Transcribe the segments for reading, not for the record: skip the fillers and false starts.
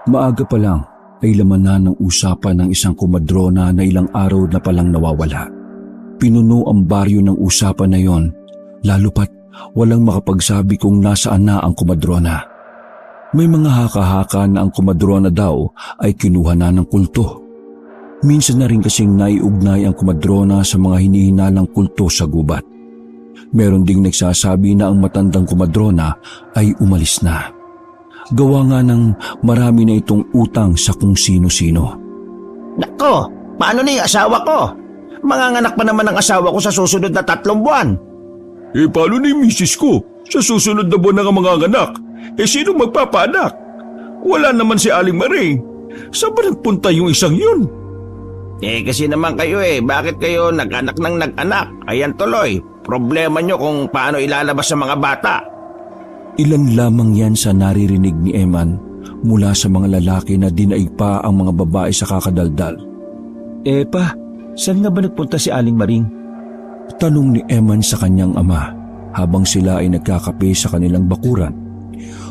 Maaga pa lang ay laman na ng usapan ng isang kumadrona na ilang araw na palang nawawala. Pinuno ang baryo ng usapan na yon, lalo pat walang makapagsabi kung nasaan na ang kumadrona. May mga haka-haka na ang kumadrona daw ay kinuha na ng kulto. Minsan na rin kasing naiugnay ang kumadrona sa mga hinihinalang kulto sa gubat. Meron ding nagsasabi na ang matandang kumadrona ay umalis na. Gawa nga ng marami na itong utang sa kung sino-sino. Nako, paano na yung asawa ko? Manganganak pa naman ang asawa ko sa susunod na 3 buwan. Paano na yung misis ko? Sa susunod na buwan na nga manganganak. Sino magpapaanak? Wala naman si Aling Maring. Saan ba nagpunta yung isang yun? Kasi naman kayo bakit kayo nag-anak ng nag-anak? Ayan tuloy, problema nyo kung paano ilalabas sa mga bata. Ilan lamang yan sa naririnig ni Eman mula sa mga lalaki na dinaig pa ang mga babae sa kakadaldal. Pa, saan nga ba nagpunta si Aling Maring? Tanong ni Eman sa kanyang ama habang sila ay nagkakape sa kanilang bakuran.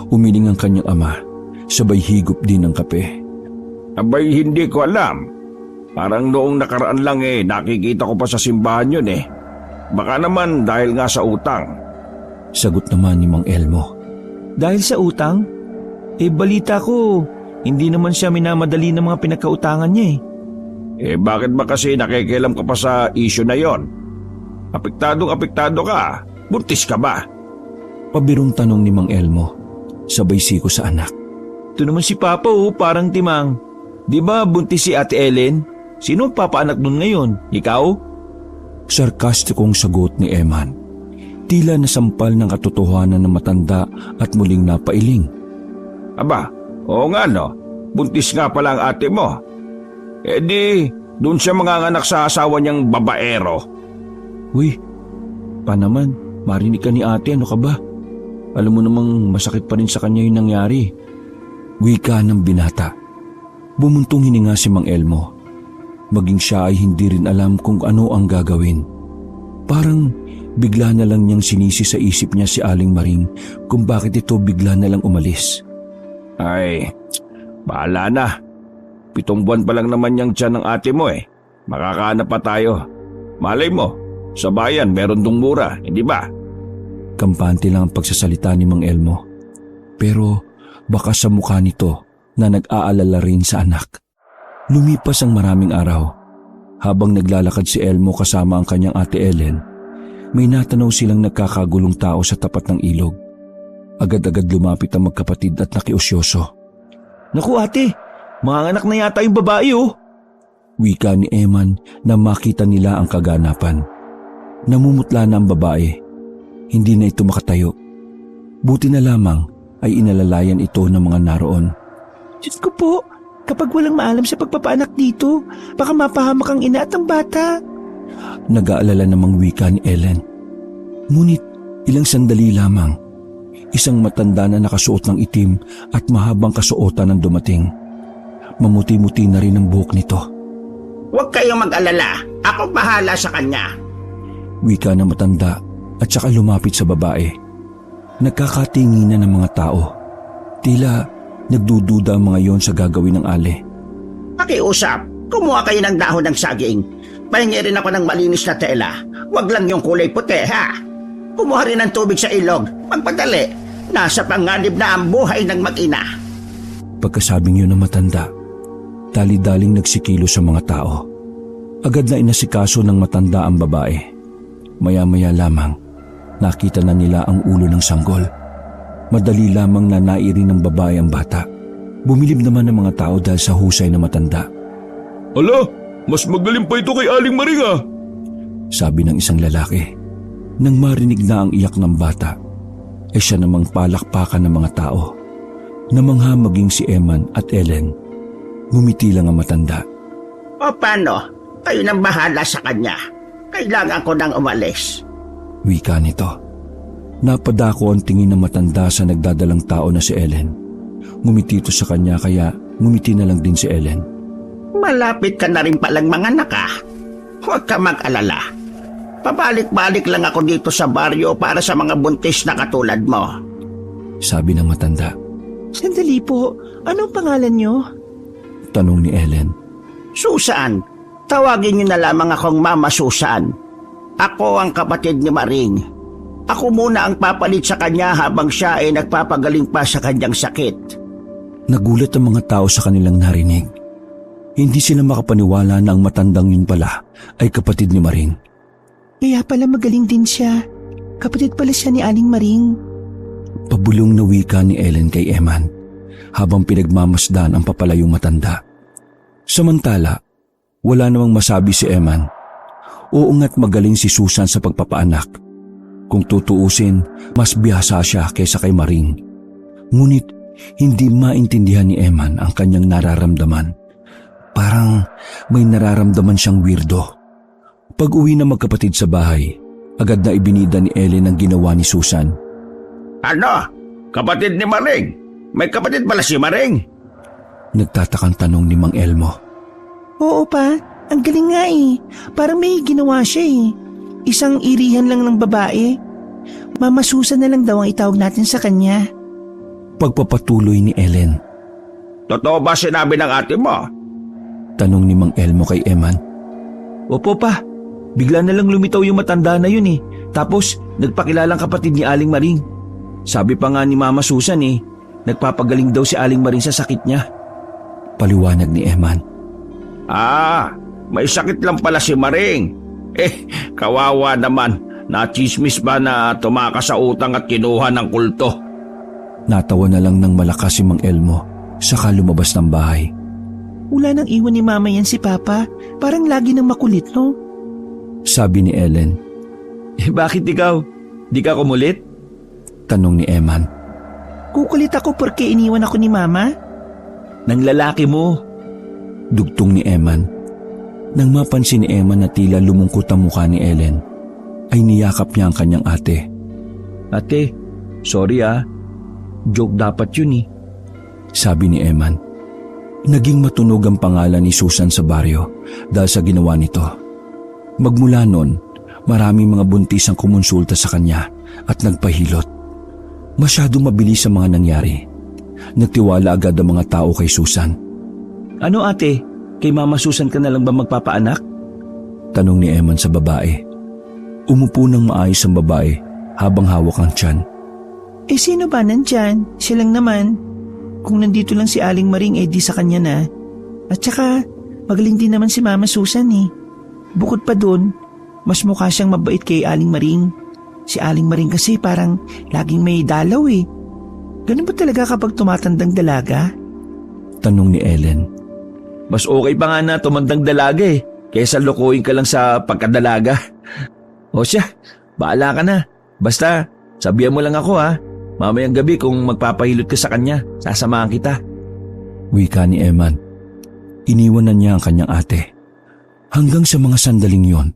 Umiling ang kanyang ama, sabay higop din ng kape. Abay, hindi ko alam. Parang noong nakaraan lang nakikita ko pa sa simbahan yun Baka naman dahil nga sa utang. Sagot naman ni Mang Elmo. Dahil sa utang? Balita ko, hindi naman siya minamadali ng mga pinagkautangan niya Bakit ba kasi nakikialam ka pa sa issue na yon? Apektado ka. Buntis ka ba? Pabirong tanong ni Mang Elmo, sabay siko sa anak. Ito naman si Papa parang timang. Di ba buntis si Ate Ellen? Sino ang papaanak nun ngayon? Ikaw? Sarkastikong sagot ni Eman. Tila nasampal ng katotohanan ng matanda at muling napailing. Aba, oo nga no. Buntis nga pala ang ate mo. Doon siya manganganak sa asawa niyang babaero. Uy, pa naman, marinig ka ni ate, ano ka ba? Alam mo namang masakit pa rin sa kanya yung nangyari. Wika ng binata. Bumuntong hininga si Mang Elmo. Maging siya ay hindi rin alam kung ano ang gagawin. Parang bigla na lang niyang sinisi sa isip niya si Aling Maring kung bakit ito bigla na lang umalis. Ay, bahala na. 7 buwan pa lang naman yung tiyan ng ate mo Makakahanap pa tayo. Malay mo, sa bayan meron dong mura, hindi ba? Kampante lang ang pagsasalita ni Mang Elmo. Pero baka sa mukha nito na nag-aalala rin sa anak. Lumipas ang maraming araw. Habang naglalakad si Elmo kasama ang kanyang ate Ellen, may natanaw silang nagkakagulong tao sa tapat ng ilog. Agad-agad lumapit ang magkapatid at nakiusyoso. Naku ate, manganganak na yata yung babae Wika ni Eman na makita nila ang kaganapan. Namumutla na ang babae. Hindi na ito makatayo. Buti na lamang ay inalalayan ito ng mga naroon. Diyos ko po, kapag walang maalam sa pagpapaanak dito, baka mapahamak ang ina at ang bata. Nag-aalala namang wika ni Ellen. Ngunit ilang sandali lamang, isang matanda na nakasuot ng itim at mahabang kasuotan ang dumating. Mamuti-muti na rin ang buhok nito. Huwag kayong mag-alala, ako bahala sa kanya. Wika ng matanda at saka lumapit sa babae. Nagkakatinginan ng mga tao. Tila nagdududa ang mga yon sa gagawin ng ale. Pakiusap, kumuha kayo ng dahon ng saging. Pahingi rin ako ng malinis na tela. Huwag lang yung kulay puti, ha? Kumuha rin ng tubig sa ilog. Magpadali. Nasa panganib na ang buhay ng mag-ina. Pagkasabing yun ng matanda, dali-daling nagsikilo sa mga tao. Agad na inasikaso ng matanda ang babae. Maya-maya lamang, nakita na nila ang ulo ng sanggol. Madali lamang na nairin ng babae ang bata. Bumilib naman ng mga tao dahil sa husay na matanda. Ala, mas magaling pa ito kay Aling Maring Sabi ng isang lalaki. Nang marinig na ang iyak ng bata, ay siya namang palakpakan ng mga tao. Namangha maging si Eman at Ellen. Ngumiti lang ang matanda. O paano? Kayo nang bahala sa kanya. Kailangan ko nang umalis. Wika nito. Napadako ang tingin ng matanda sa nagdadalang tao na si Ellen. Ngumiti ito sa kanya kaya ngumiti na lang din si Ellen. Malapit ka na rin palang manganak Huwag ka mag-alala. Pabalik-balik lang ako dito sa baryo para sa mga buntis na katulad mo. Sabi ng matanda. Sandali po, Anong pangalan niyo? Tanong ni Ellen. Susan, tawagin niyo na lamang akong Mama Susan. Ako ang kapatid ni Maring. Ako muna ang papalit sa kanya habang siya ay nagpapagaling pa sa kanyang sakit. Nagulat ang mga tao sa kanilang narinig. Hindi sila makapaniwala na ang matandang yun pala ay kapatid ni Maring. Kaya pala magaling din siya. Kapatid pala siya ni Aling Maring. Pabulong na wika ni Ellen kay Eman habang pinagmamasdan ang papalayong matanda. Samantala, wala namang masabi si Eman. Oo nga't magaling si Susan sa pagpapaanak. Kung tutuusin, mas bihasa siya kaysa kay Maring. Ngunit hindi maintindihan ni Eman ang kanyang nararamdaman. Parang may nararamdaman siyang weirdo. Pag-uwi na magkapatid sa bahay, agad na ibinida ni Ellen ang ginawa ni Susan. Ano? Kapatid ni Maring? May kapatid pala si Maring? Nagtatakang tanong ni Mang Elmo. Oo pa, ang galing nga eh. Parang may ginawa siya eh. Isang irihan lang ng babae. Mama Susan na lang daw ang itawag natin sa kanya. Pagpapatuloy ni Ellen. Totoo ba sinabi ng ate mo? Tanong ni Mang Elmo kay Eman. Opo pa, bigla na lang lumitaw yung matanda na yun eh. Tapos nagpakilalang kapatid ni Aling Maring. Sabi pa nga ni Mama Susan eh, nagpapagaling daw si Aling Maring sa sakit niya. Paliwanag ni Eman. Ah, may sakit lang pala si Maring. Kawawa naman. Nachismis ba na tumakas sa utang at kinuha ng kulto? Natawa na lang ng malakas si Mang Elmo, saka lumabas ng bahay. Wala nang iwan ni Mama yan si Papa. Parang lagi nang makulit, no? Sabi ni Ellen. Bakit ikaw? Di ka kumulit? Tanong ni Eman. Kukulit ako porque iniwan ako ni Mama? Nang lalaki mo. Dugtong ni Eman. Nang mapansin ni Eman na tila lumungkot ang mukha ni Ellen, ay niyakap niya ang kanyang ate. Ate, sorry ah. Joke dapat yun eh. Sabi ni Eman. Naging matunog ang pangalan ni Susan sa baryo dahil sa ginawa nito. Magmula noon, maraming mga buntis ang kumonsulta sa kanya at nagpahilot. Masyadong mabilis ang mga nangyari. Nagtiwala agad ang mga tao kay Susan. Ano ate, kay Mama Susan ka na lang ba magpapaanak? Tanong ni Eman sa babae. Umupo ng maayos ang babae habang hawak ang tiyan. Sino ba nandyan? Silang naman. Kung nandito lang si Aling Maring, di sa kanya na. At saka, magaling din naman si Mama Susan eh. Bukod pa dun, mas mukha siyang mabait kay Aling Maring. Si Aling Maring kasi parang laging may dalaw eh. Ganun ba talaga kapag tumatandang dalaga? Tanong ni Ellen. Mas okay pa nga na tumandang dalaga eh, kaysa lokohin ka lang sa pagkadalaga. O siya, baala ka na. Basta, sabihan mo lang ako ha. Mamayang gabi kung magpapahilot ka sa kanya, sasamahan kita. Wika ni Eman. Iniwan na niya ang kanyang ate. Hanggang sa mga sandaling yon,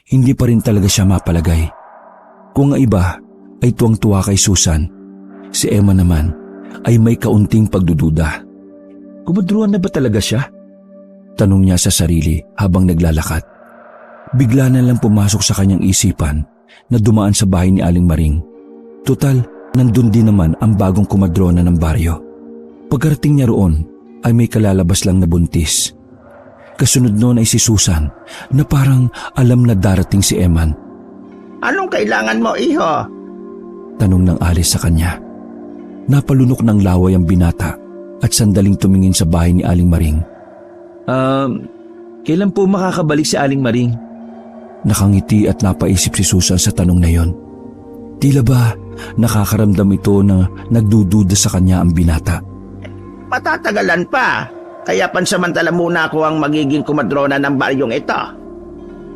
hindi pa rin talaga siya mapalagay. Kung ang iba ay tuwang-tuwa kay Susan, si Eman naman ay may kaunting pagdududa. Kumadruan na ba talaga siya? Tanong niya sa sarili habang naglalakad. Bigla na lang pumasok sa kanyang isipan na dumaan sa bahay ni Aling Maring. Tutal, nandun din naman ang bagong kumadrona ng baryo. Pagkarating niya roon ay may kalalabas lang na buntis. Kasunod noon ay si Susan na parang alam na darating si Eman. Anong kailangan mo, iho? Tanong ng Alice sa kanya. Napalunok ng laway ang binata at sandaling tumingin sa bahay ni Aling Maring. Kailan po makakabalik si Aling Maring? Nakangiti at napaisip si Susan sa tanong na yon. Tila ba nakakaramdam ito na nagdududa sa kanya ang binata? Matatagalan pa. Kaya pansamantala muna ako ang magiging kumadrona ng baryong ito.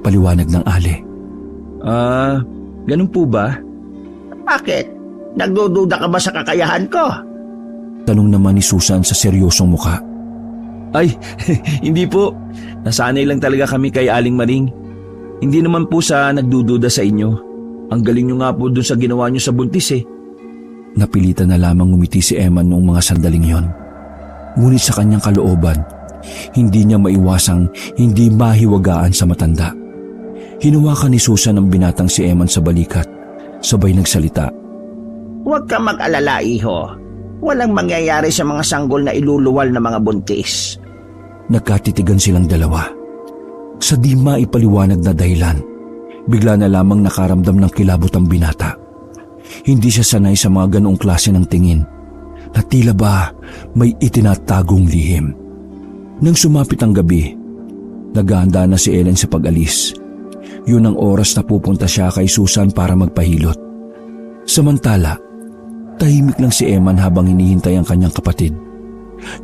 Paliwanag ng Ali. Ganun po ba? Bakit? Nagdududa ka ba sa kakayahan ko? Tanong naman ni Susan sa seryosong mukha. Ay, hindi po. Nasanay lang talaga kami kay Aling Maring. Hindi naman po sa nagdududa sa inyo. Ang galing nyo nga po dun sa ginawa nyo sa buntis eh. Napilitan na lamang ngumiti si Eman noong mga sandaling yon. Ngunit sa kanyang kalooban, hindi niya maiwasang hindi mahiwagaan sa matanda. Hinawakan ni Susan ang binatang si Eman sa balikat, sabay nagsalita. Huwag ka mag-alala, iho. Walang mangyayari sa mga sanggol na iluluwal na mga buntis. Nagkatitigan silang dalawa. Sa di maipaliwanag na dahilan, bigla na lamang nakaramdam ng kilabot ang binata. Hindi siya sanay sa mga ganoong klase ng tingin, na tila ba may itinatagong lihim. Nang sumapit ang gabi, naghahanda na si Ellen sa pag-alis. Yun ang oras na pupunta siya kay Susan para magpahilot. Samantala, tahimik lang si Eman habang hinihintay ang kanyang kapatid.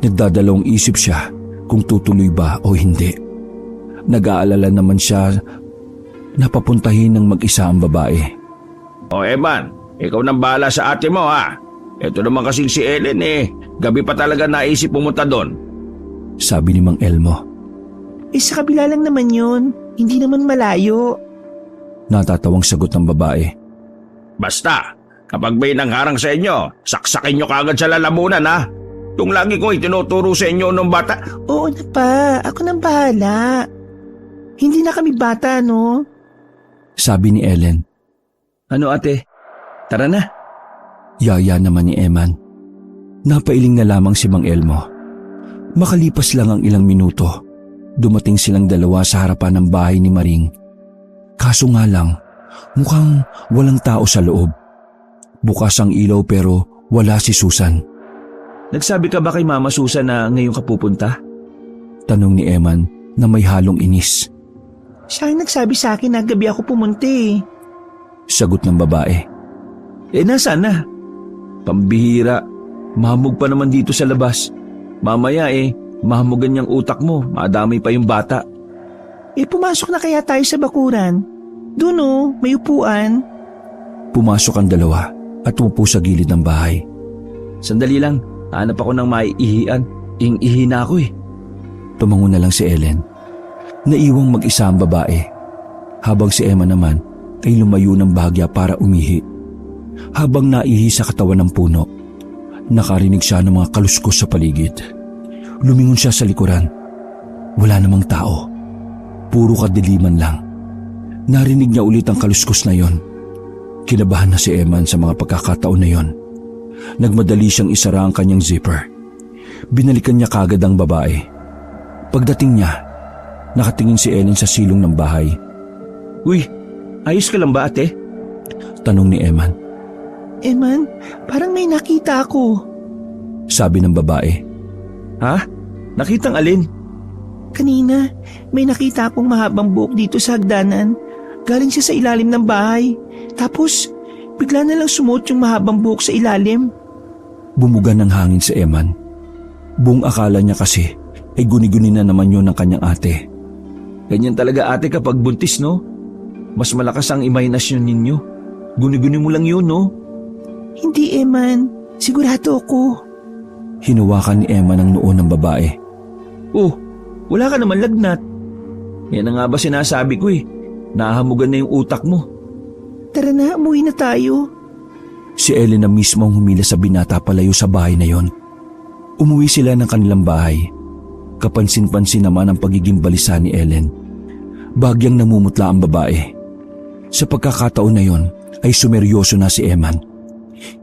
Nagdadalawang isip siya kung tutuloy ba o hindi. Nag-aalala naman siya na papuntahin ng mag-isa ang babae. O Eman, ikaw nang bahala sa ate mo ha. Ito naman kasing si Ellen gabi pa talaga naisip pumunta doon. Sabi ni Mang Elmo. Sa kabila lang naman yun. Hindi naman malayo. Natatawang sagot ng babae. Basta, kapag may nangharang sa inyo, saksakin nyo kagad sa lalamunan ha. Yung lagi ko itinuturo sa inyo nung bata. Oo na pa, ako nang bahala. Hindi na kami bata, no? Sabi ni Ellen. Ano ate? Tara na. Yaya naman ni Eman. Napailing na lamang si Mang Elmo. Makalipas lang ang ilang minuto, dumating silang dalawa sa harapan ng bahay ni Maring. Kaso nga lang, mukhang walang tao sa loob. Bukas ang ilaw pero wala si Susan. Nagsabi ka ba kay Mama Susan na ngayon ka pupunta? Tanong ni Eman na may halong inis. Siya ang nagsabi sa akin na gabi ako pumunta eh. Sagot ng babae. Nasaan na? Pambihira. Mahamog pa naman dito sa labas. Mamaya mahamugan niyang utak mo. Madamay pa yung bata. Pumasok na kaya tayo sa bakuran. Doon may upuan. Pumasok ang dalawa at umupo sa gilid ng bahay. Sandali lang. Hanap ako ng maiihian. Ihi na ako Tumango na lang si Ellen. Naiwang mag-isa ang babae. Habang si Emma naman ay lumayo ng bahagya para umihi. Habang naihi sa katawan ng puno, nakarinig siya ng mga kaluskos sa paligid. Lumingon siya sa likuran. Wala namang tao. Puro kadiliman lang. Narinig niya ulit ang kaluskos na yon. Kinabahan na si Eman sa mga pagkakataon na yon. Nagmadali siyang isara ang kanyang zipper. Binalikan niya kagad ang babae. Pagdating niya, nakatingin si Ellen sa silong ng bahay. Uy, ayos ka lang ba ate? Tanong ni Eman. Eman, parang may nakita ako. Sabi ng babae. Ha? Nakitang alin? Kanina, may nakita akong mahabang buhok dito sa hagdanan. Galing siya sa ilalim ng bahay. Tapos, bigla na lang sumuot yung mahabang buhok sa ilalim. Bumuga ng hangin sa Eman. Buong akala niya kasi ay guni-guni na naman yun ng kanyang ate. Ganyan talaga ate kapag buntis, no? Mas malakas ang imahinasyon ninyo. Guni-guni mo lang yun, no? Hindi, Eman. Sigurado ako. Hinawakan ni Emma ng noo ng babae. Oh, wala ka naman lagnat. Yan na nga ba sinasabi ko Nahamugan na yung utak mo. Tara na, umuwi na tayo. Si Ellen na mismo ang humila sa binata palayo sa bahay na yon. Umuwi sila ng kanilang bahay. Kapansin-pansin naman ang pagiging balisa ni Ellen. Bagyang namumutla ang babae. Sa pagkakataon na yon ay sumeryoso na si Eman.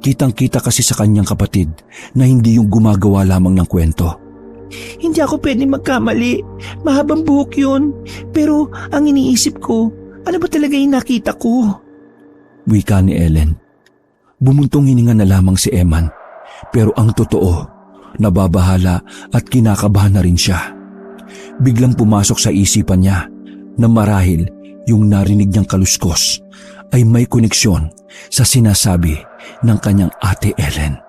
Kitang-kita kasi sa kanyang kapatid na hindi yung gumagawa lamang ng kwento. Hindi ako pwede magkamali. Mahabang buhok yun. Pero ang iniisip ko, ano ba talaga yung nakita ko? Wika ni Ellen. Bumuntong hininga na lamang si Eman. Pero ang totoo, nababahala at kinakabahan na rin siya. Biglang pumasok sa isipan niya na marahil yung narinig niyang kaluskos ay may koneksyon sa sinasabi ng kanyang ate Ellen.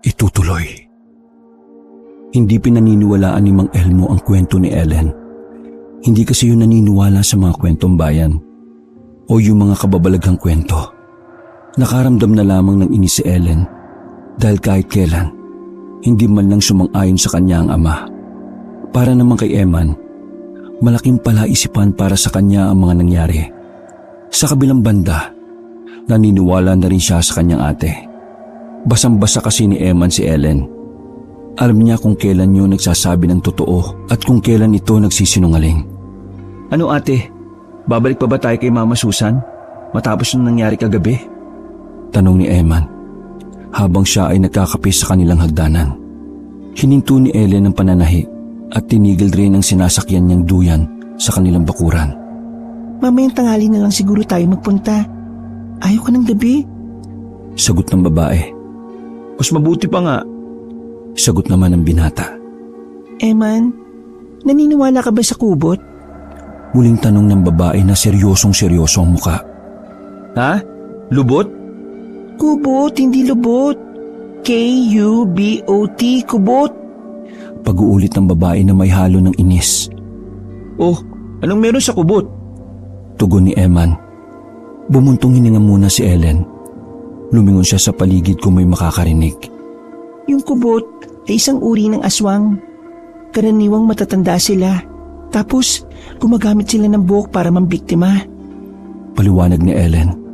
Itutuloy. Hindi pinaniniwalaan ni Mang Elmo ang kwento ni Ellen. Hindi kasi yun naniniwala sa mga kwentong bayan o yung mga kababalaghang kwento. Nakaramdam na lamang ng inis si Ellen dahil kahit kailan, hindi man lang sumang-ayon sa kanya ang ama. Para naman kay Eman, malaking palaisipan para sa kanya ang mga nangyari. Sa kabilang banda, naniniwala na rin siya sa kanyang ate. Basang-basa kasi ni Eman si Ellen. Alam niya kung kailan yun nagsasabi ng totoo at kung kailan ito nagsisinungaling. Ano ate? Babalik pa ba tayo kay Mama Susan? Matapos nung nangyari kagabi? Tanong ni Eman. habang siya ay nagkakape sa kanilang hagdanan. Hininto ni Ellen ang pananahi at tinigil rin ang sinasakyan niyang duyan sa kanilang bakuran. Mamayang tanghali na lang siguro tayo magpunta. Ayaw ka ng gabi? Sagot ng babae. Mas mabuti pa nga. Sagot naman ng binata. Eman, naniniwala ka ba sa kubot? Muling tanong ng babae na seryosong-seryoso ang muka. Ha? Lubot? Kubot, hindi lubot. K-U-B-O-T, kubot. Pag-uulit ng babae na may halo ng inis. Oh, anong meron sa kubot? Tugon ni Eman. Bumuntong hininga muna si Ellen. Lumingon siya sa paligid kung may makakarinig. Yung kubot ay isang uri ng aswang. Karaniwang matatanda sila. Tapos, gumagamit sila ng buhok para mambiktima. Paliwanag ni Ellen.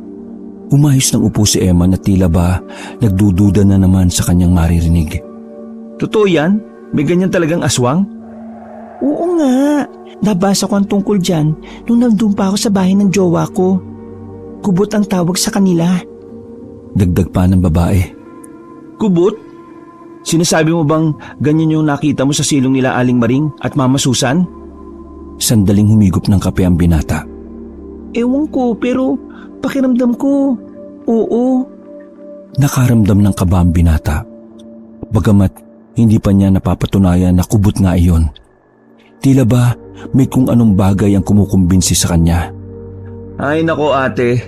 Umayos ng upo si Eman at tila ba nagdududa na naman sa kanyang maririnig. Totoo yan? May ganyan talagang aswang? Oo nga. Nabasa ko ang tungkol dyan nung nandun pa ako sa bahay ng jowa ko. Kubot ang tawag sa kanila. Dagdag pa ng babae. Kubot? Sinasabi mo bang ganyan yung nakita mo sa silong nila Aling Maring at Mama Susan? Sandaling humigop ng kape ang binata. Ewan ko, pero pakiramdam ko, oo. Nakaramdam ng kaba ang binata. Bagamat hindi pa niya napapatunayan na kubot nga iyon. Tila ba may kung anong bagay ang kumukumbinsi sa kanya. Ay nako ate,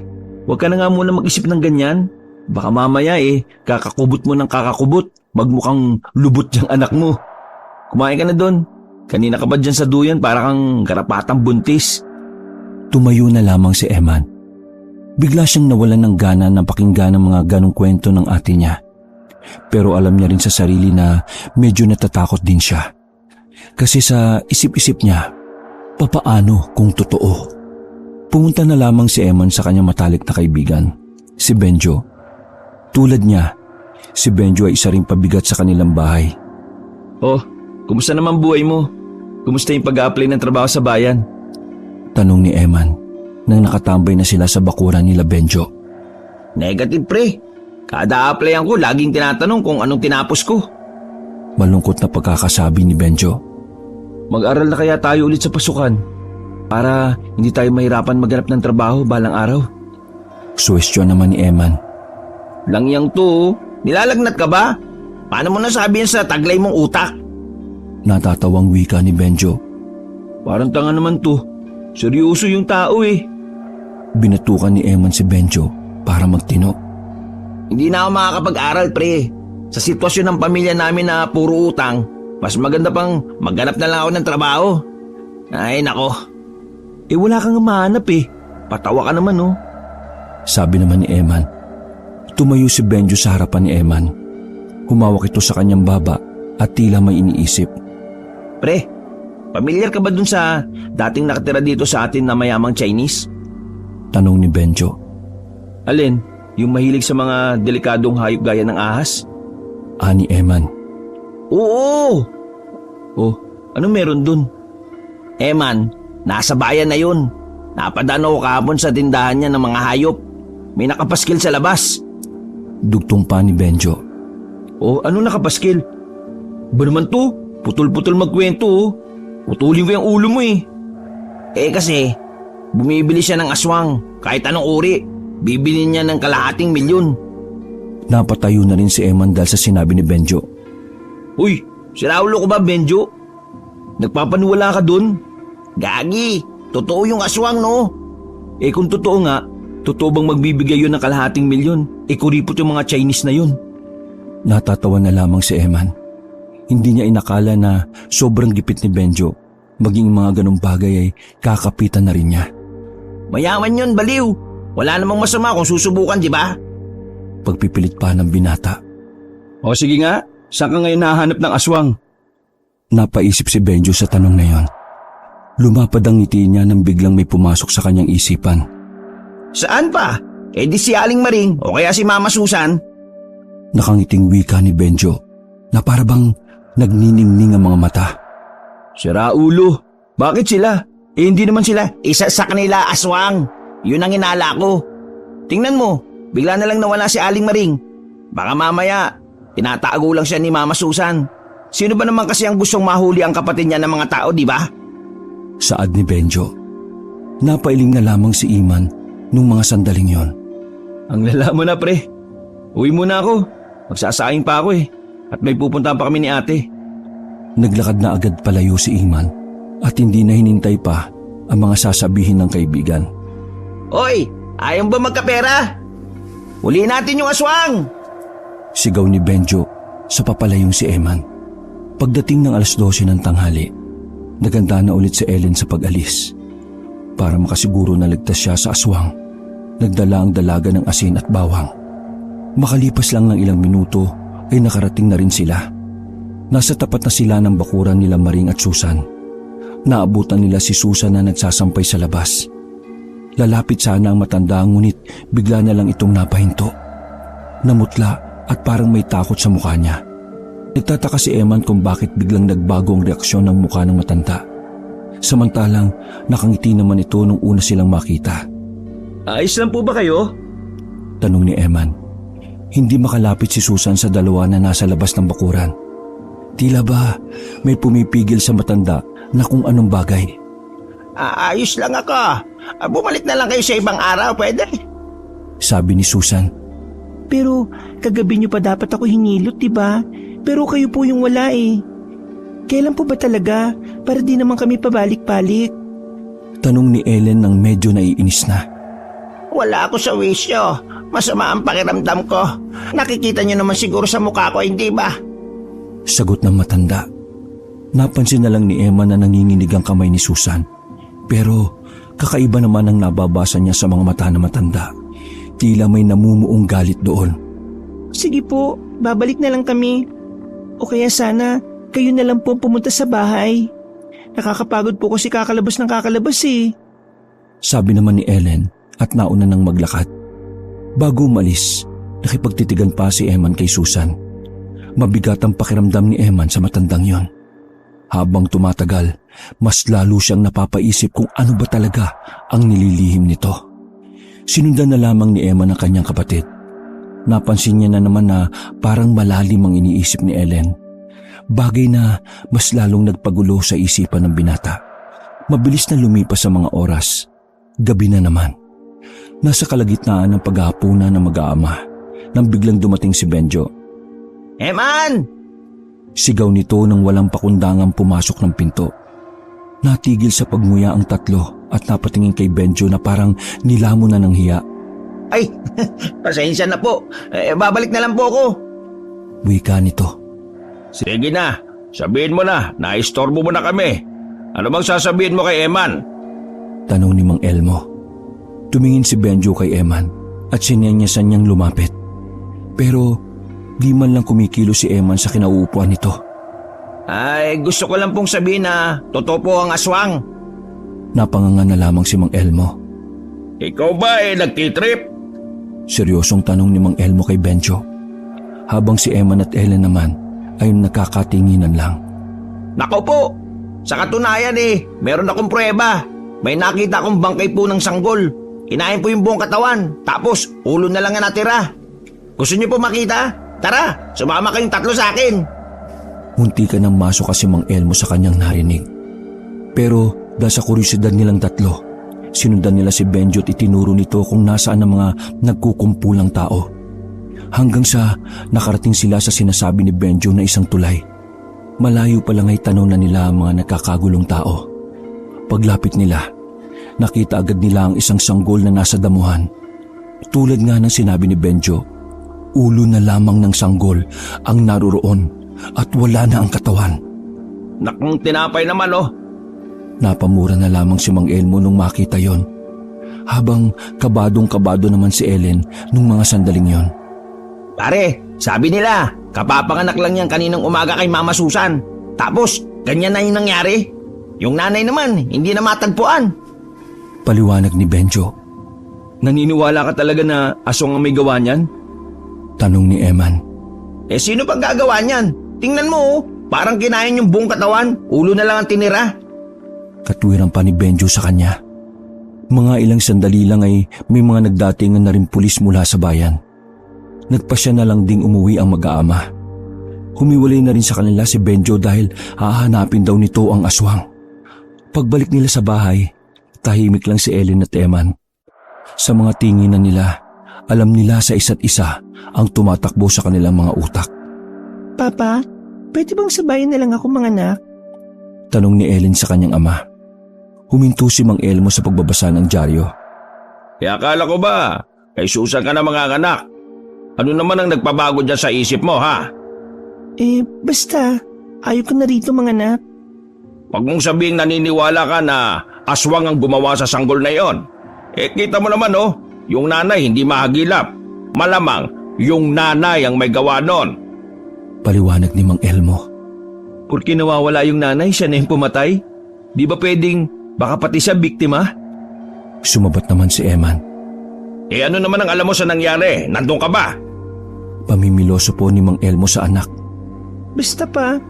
huwag ka na nga muna mag-isip ng ganyan. Baka mamaya kakakubot mo ng kakakubot. Magmukhang lubot yung anak mo. Kumain ka na doon. Kanina ka ba dyan sa duyan para kang karapatang buntis? Tumayo na lamang si Eman. Bigla siyang nawalan ng gana ng pakinggan ng mga ganong kwento ng ate niya. Pero alam niya rin sa sarili na medyo natatakot din siya. Kasi sa isip-isip niya, papaano kung totoo? Pumunta na lamang si Eman sa kanyang matalik na kaibigan, si Benjo. Tulad niya, si Benjo ay isa ring pabigat sa kanilang bahay. Oh, kumusta naman buhay mo? Kumusta yung pag-a-apply ng trabaho sa bayan? Tanong ni Eman nang nakatambay na sila sa bakuran nila Benjo. Negative pre. Kada applyan ko, laging tinatanong kung anong tinapos ko. Malungkot na pagkakasabi ni Benjo. Mag-aral na kaya tayo ulit sa pasukan para hindi tayo mahirapan maghanap ng trabaho balang araw? Suwestyon naman ni Eman. Lang yang to, nilalagnat ka ba? Paano mo nasabi yan sa taglay mong utak? Natatawang wika ni Benjo. Parang tanga naman to. Seryoso yung tao Binatukan ni Eman si Benjo para magtino. Hindi na ako makakapag-aral pre. Sa sitwasyon ng pamilya namin na puro utang, mas maganda pang maghanap na lang ako ng trabaho. Ay nako. Wala kang mahanap Patawa ka naman Sabi naman ni Eman. Tumayo si Benjo sa harapan ni Eman. Humawak ito sa kanyang baba at tila may iniisip. Pre, pamilyar ka ba dun sa dating nakatira dito sa atin na mayamang Chinese? Tanong ni Benjo. Alin? Yung mahilig sa mga delikadong hayop gaya ng ahas? Ani Eman. Oo! Oh, anong meron dun? Eman, nasa bayan na yun. Napadaan ako kahapon sa tindahan niya ng mga hayop. May nakapaskil sa labas. Dugtong pa ni Benjo. Oh, ano nakapaskil? Ba naman to? Putol-putol magkwento Putulin ko yung ulo mo Kasi, bumibili siya ng aswang. Kahit anong uri, bibili niya ng kalahating milyon. Napatayo na rin si Eman dahil sa sinabi ni Benjo. Uy, siraulo ko ba Benjo? Nagpapaniwala ka dun? Gagi, totoo yung aswang no? Kung totoo nga, totoo bang magbibigay yun ng kalahating milyon? Kuripot yung mga Chinese na yun. Natatawa na lamang si Eman. Hindi niya inakala na sobrang gipit ni Benjo. Maging mga ganong bagay ay kakapitan na rin niya. Mayaman yun, baliw. Wala namang masama kung susubukan, di ba? Pagpipilit pa ng binata. O sige nga, saan ka ngayon nahanap ng aswang? Napaisip si Benjo sa tanong na yon. Lumapad ang ngiti niya nang biglang may pumasok sa kanyang isipan. Saan pa? Di si Aling Maring o kaya si Mama Susan. Nakangiting wika ni Benjo na parabang nagniningning ang mga mata. Sira ulo, bakit sila? Hindi naman sila. Isa sa kanila aswang. Yun ang inala ko. Tingnan mo, bigla na lang nawala si Aling Maring. Baka mamaya, tinatago lang siya ni Mama Susan. Sino ba naman kasi ang gustong mahuli ang kapatid niya ng mga tao, di ba? Saad ni Benjo. Napailing na lamang si Iman nung mga sandaling yon. Ang lala mo na pre. Uwi muna ako. Magsasaing pa ako At may pupuntahan pa kami ni ate. Naglakad na agad palayo si Iman at hindi na hinintay pa ang mga sasabihin ng kaibigan. Hoy, ayaw ba magkapera? Huli natin yung aswang! Sigaw ni Benjo sa papalayong si Eman. Pagdating ng 12:00 ng tanghali, naganda na ulit si Ellen sa pag-alis. Para makasiguro na ligtas siya sa aswang, nagdala ang dalaga ng asin at bawang. Makalipas lang ng ilang minuto ay nakarating na rin sila. Nasa tapat na sila ng bakuran nila Maring at Susan. Naabutan nila si Susan na nagsasampay sa labas. Lalapit sana ang matanda ngunit bigla na lang itong napahinto. Namutla at parang may takot sa mukha niya. Nagtataka si Eman kung bakit biglang nagbago ang reaksyon ng mukha ng matanda. Samantalang nakangiti naman ito nung una silang makita. Ayos lang po ba kayo? Tanong ni Eman. Hindi makalapit si Susan sa dalawa na nasa labas ng bakuran. Tila ba may pumipigil sa matanda na kung anong bagay. Ayos lang ako. Bumalik na lang kayo sa ibang araw, pwede? Sabi ni Susan. Pero kagabi niyo pa dapat ako hinilot, diba? Pero kayo po yung wala Kailan po ba talaga? Para di naman kami pabalik-balik. Tanong ni Ellen nang medyo naiinis na. Wala ako sa wisyo. Masama ang pakiramdam ko. Nakikita niyo naman siguro sa mukha ko, hindi ba? Sagot ng matanda. Napansin na lang ni Emma na nanginginig ang kamay ni Susan. Pero kakaiba naman ang nababasa niya sa mga mata ng matanda. Tila may namumuong galit doon. Sige po, babalik na lang kami. O kaya sana kayo na lang po pumunta sa bahay. Nakakapagod po kasi kakalabas ng kakalabas Sabi naman ni Ellen at nauna nang maglakad. Bago umalis, nakipagtitigan pa si Eman kay Susan. Mabigat ang pakiramdam ni Eman sa matandang yon. Habang tumatagal, mas lalo siyang napapaisip kung ano ba talaga ang nililihim nito. Sinundan na lamang ni Eman ang kanyang kapatid. Napansin niya na naman na parang malalim ang iniisip ni Ellen. Bagay na mas lalong nagpagulo sa isipan ng binata. Mabilis na lumipas ang mga oras. Gabi na naman. Nasa kalagitnaan ng paghahapunan ng mag-aama nang biglang dumating si Benjo. Eman! Sigaw nito nang walang pakundangang pumasok ng pinto. Natigil sa pagmuya ang tatlo at napatingin kay Benjo na parang nilamon na ng hiya. Ay, pasensya na po. Babalik na lang po ako. Wika nito. Sige na, sabihin mo na, naistorbo mo na kami. Ano bang sasabihin mo kay Eman? Tanong ni Mang Elmo. Tumingin si Benjo kay Eman at sinenyasan niyang lumapit. Pero di man lang kumikilo si Eman sa kinauupuan nito. Ay, gusto ko lang pong sabihin na totoo po ang aswang. Napanganga na lamang si Mang Elmo. Ikaw ba nagtitrip? Seryosong tanong ni Mang Elmo kay Benjo. Habang si Eman at Ellen naman ay nakakatinginan lang. Nako po, sa katunayan meron akong pruweba. May nakita akong bangkay po ng sanggol. Kinain po yung buong katawan, tapos ulo na lang ang natira. Gusto niyo po makita? Tara, sumama kayong tatlo sa akin. Munti ka nang masok kasi Mang Elmo sa kanyang narinig. Pero dahil sa kuryosidad nilang tatlo, sinundan nila si Benjo at itinuro nito kung nasaan ang mga nagkukumpulang tao. Hanggang sa nakarating sila sa sinasabi ni Benjo na isang tulay. Malayo pa lang ay tanaw na nila ang mga nakakagulong tao. Paglapit nila, nakita agad nila ang isang sanggol na nasa damuhan. Tulad nga ng sinabi ni Benjo, ulo na lamang ng sanggol ang naruroon at wala na ang katawan. Nakong tinapay naman Napamura na lamang si Mang Elmo nung makita yon. Habang kabadong-kabado naman si Ellen nung mga sandaling yon. Pare, sabi nila, kapapanganak lang yan kaninang umaga kay Mama Susan. Tapos, ganyan na yung nangyari. Yung nanay naman, hindi na matagpuan. Paliwanag ni Benjo. Naniniwala ka talaga na aswang ang may gawa niyan? Tanong ni Eman. Sino pang gagawa niyan? Tingnan mo, parang kinain yung buong katawan, ulo na lang ang tinira. Katwiran pa ni Benjo sa kanya. Mga ilang sandali lang ay may mga nagdatingan na rin pulis mula sa bayan. Nagpasya na lang ding umuwi ang mag-aama. Humiwalay na rin sa kanila si Benjo dahil hahanapin daw nito ang aswang. Pagbalik nila sa bahay, tahimik lang si Ellen at Eman. Sa mga tinginan nila, alam nila sa isa't isa ang tumatakbo sa kanilang mga utak. Papa, pwede bang sabayan na lang ako mga anak? Tanong ni Ellen sa kanyang ama. Huminto si Mang Elmo sa pagbabasa ng dyaryo. Akala ko ba, kay Susan ka na mga anak? Ano naman ang nagpabago dyan sa isip mo, ha? Basta, ayaw ko na rito mga anak. Huwag mong sabihing naniniwala ka na aswang ang gumawa sa sanggol na yon. Kita mo naman, oh, yung nanay hindi mahagilap. Malamang, yung nanay ang may gawa nun. Paliwanag ni Mang Elmo. Porque nawawala yung nanay, siya na yung pumatay? Di ba pwedeng baka pati siya biktima? Sumabat naman si Eman. Ano naman ang alam mo sa nangyari? Nandun ka ba? Pamimiloso po ni Mang Elmo sa anak. Basta pa,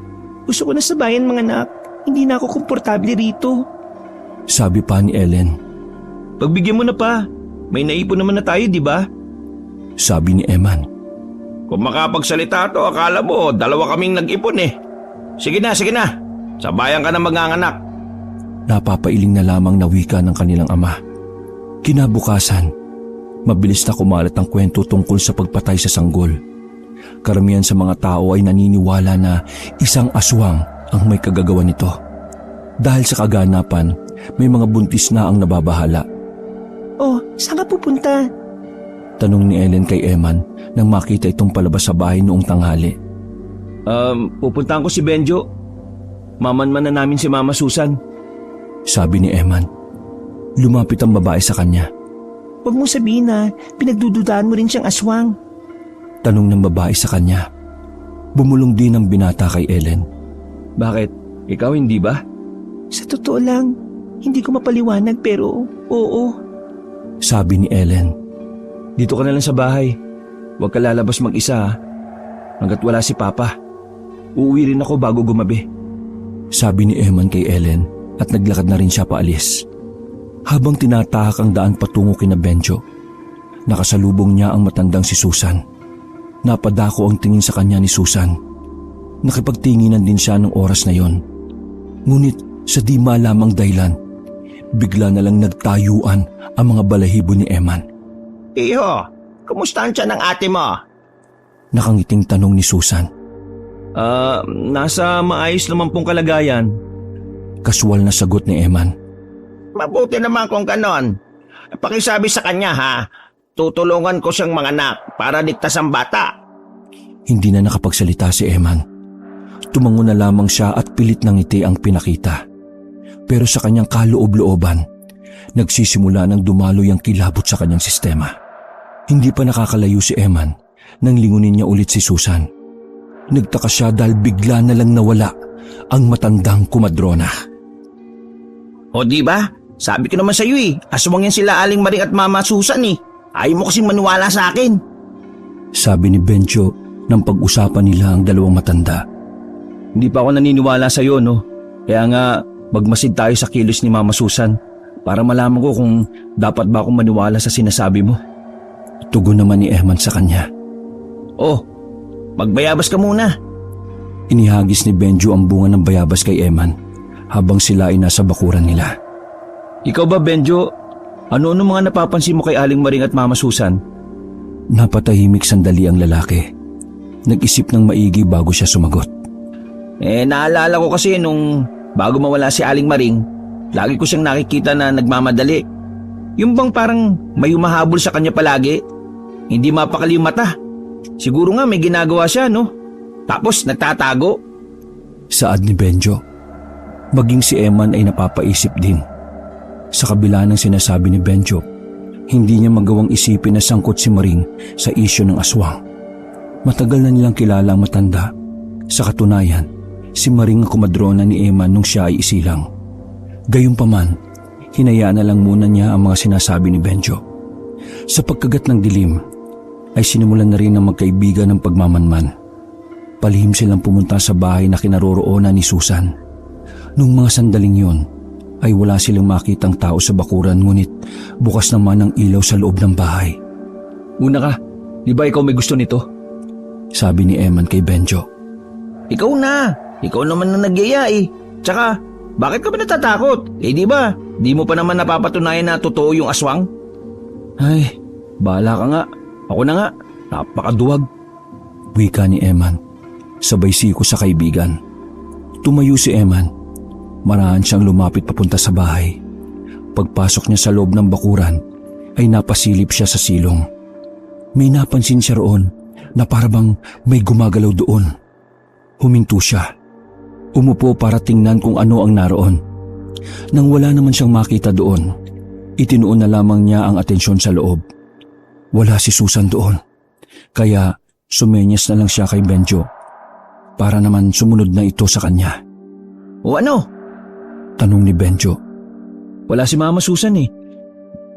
gusto ko na sabayan mga anak. Hindi na ako komportable rito. Sabi pa ni Ellen. Pagbigyan mo na pa. May naipon naman na tayo, di ba? Sabi ni Eman. Kung makapagsalita to, akala mo, dalawa kaming nag-ipon eh. Sige na, sige na. Sabayan ka na mag-anganak. Napapailing na lamang na wika ng kanilang ama. Kinabukasan, mabilis na kumalat ang kwento tungkol sa pagpatay sa sanggol. Karamihan sa mga tao ay naniniwala na isang aswang ang may kagagawa nito. Dahil sa kaganapan, may mga buntis na ang nababahala. Oh, saan ka pupunta? Tanong ni Ellen kay Eman nang makita itong palabas sa bahay noong tanghali. Pupuntahan ko si Benjo. Mamanman na namin si Mama Susan. Sabi ni Eman. Lumapit ang babae sa kanya. Huwag mong sabihin na pinagdududaan mo rin siyang aswang. Tanong ng babae sa kanya. Bumulong din ang binata kay Ellen. Bakit? Ikaw hindi ba? Sa totoo lang, hindi ko mapaliwanag pero oo. Sabi ni Ellen. Dito ka na lang sa bahay. Huwag ka lalabas mag-isa ha. Hanggat wala si Papa. Uuwi rin ako bago gumabi. Sabi ni Eman kay Ellen at naglakad na rin siya paalis. Habang tinatahak ang daan patungo kina Benjo, nakasalubong niya ang matandang si Susan. Napadako ang tingin sa kanya ni Susan. Nakipagtinginan din siya ng oras na yon. Ngunit sa di malamang dahilan, bigla na lang nagtayuan ang mga balahibo ni Eman. Iho, kumusta ang tiyan ng ate mo? Nakangiting tanong ni Susan. Nasa maayos naman pong kalagayan. Kaswal na sagot ni Eman. Mabuti naman kung ganon. Pakisabi sa kanya ha, tutulungan ko siyang manganak para ligtas ang bata. Hindi na nakapagsalita si Eman. Tumango na lamang siya at pilit ng ngiti ang pinakita. Pero sa kanyang kaloob-looban, nagsisimula ng dumaloy ang kilabot sa kanyang sistema. Hindi pa nakakalayo si Eman nang lingunin niya ulit si Susan. Nagtaka siya dahil bigla na lang nawala ang matandang kumadrona. O di ba? Sabi ko naman sa iyo aswang yan sila Aling Maring at Mama Susan eh. Ayaw mo kasing maniwala sa akin. Sabi ni Benjo nang pag-usapan nila ang dalawang matanda. Hindi pa ako naniniwala sa iyo, no? Kaya nga, magmasid tayo sa kilos ni Mama Susan para malaman ko kung dapat ba akong maniwala sa sinasabi mo. Tugon naman ni Eman sa kanya. Oh, magbayabas ka muna. Inihagis ni Benjo ang bunga ng bayabas kay Eman habang sila ay nasa bakuran nila. Ikaw ba, Benjo? Ano-ano mga napapansin mo kay Aling Maring at Mama Susan? Napatahimik sandali ang lalaki. Nag-isip ng maigi bago siya sumagot. Naalala ko kasi nung bago mawala si Aling Maring, lagi ko siyang nakikita na nagmamadali. Yung bang parang may humahabol sa kanya palagi. Hindi mapakali yung mata. Siguro nga may ginagawa siya, no? Tapos nagtatago. Saad ni Benjo. Maging si Eman ay napapaisip din. Sa kabila ng sinasabi ni Benjo, hindi niya magawang isipin na sangkot si Maring sa isyu ng aswang. Matagal na nilang kilala ang matanda. Sa katunayan, si Maring ang kumadrona ni Eman nung siya ay isilang. Gayunpaman, hinayaan na lang muna niya ang mga sinasabi ni Benjo. Sa pagkagat ng dilim, ay sinimulan na rin ng magkaibigan ng pagmamanman. Palihim silang pumunta sa bahay na kinaroroonan ni Susan. Nung mga sandaling yon, ay wala silang makitang tao sa bakuran ngunit bukas naman ang ilaw sa loob ng bahay. Una ka, Di ba ikaw may gusto nito? Sabi ni Eman kay Benjo. Ikaw na. Ikaw naman na nagyaya eh. Tsaka, bakit ka ba natatakot? Eh di ba, di mo pa naman napapatunayan na totoo yung aswang? Ay, bahala ka nga. Ako na nga. Napakaduwag. Wika ni Eman. Sabay siko sa kaibigan. Tumayo si Eman. Marahan siyang lumapit papunta sa bahay. Pagpasok niya sa loob ng bakuran, ay napasilip siya sa silong. May napansin siya roon na parabang may gumagalaw doon. Huminto siya. Umupo para tingnan kung ano ang naroon. Nang wala naman siyang makita doon, itinuon na lamang niya ang atensyon sa loob. Wala si Susan doon. Kaya sumenyas na lang siya kay Benjo para naman sumunod na ito sa kanya. O ano? Tanong ni Benjo. Wala si Mama Susan eh.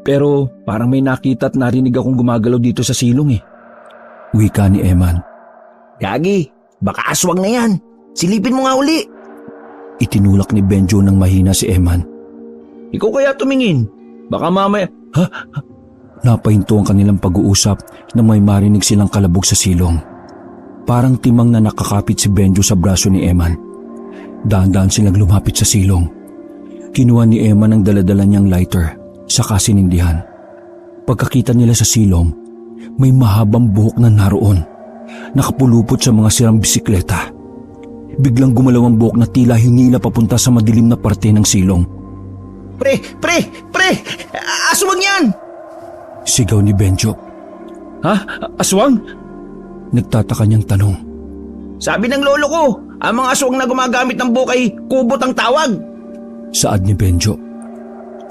Pero parang may nakita at narinig akong gumagalaw dito sa silong eh. Wika ni Eman. Gagi, baka aswang na yan. Silipin mo nga uli. Itinulak ni Benjo ng mahina si Eman. Ikaw kaya tumingin. Baka mamaya... Napahinto ang kanilang pag-uusap na may marinig silang kalabog sa silong. Parang timang na nakakapit si Benjo sa braso ni Eman. Dahan-dahan silang lumapit sa silong. Kinuha ni Eman ang daladala niyang lighter, saka sinindihan. Pagkakita nila sa silong, may mahabang buhok na naroon. Nakapulupot sa mga sirang bisikleta. Biglang gumalaw ang buhok na tila hinila papunta sa madilim na parte ng silong. Pre! Aswang yan! Sigaw ni Benjo. Ha? Aswang? Nagtataka niyang tanong. Sabi ng lolo ko, ang mga aswang na gumagamit ng bukay, kubot ang tawag. Saad ni Benjo.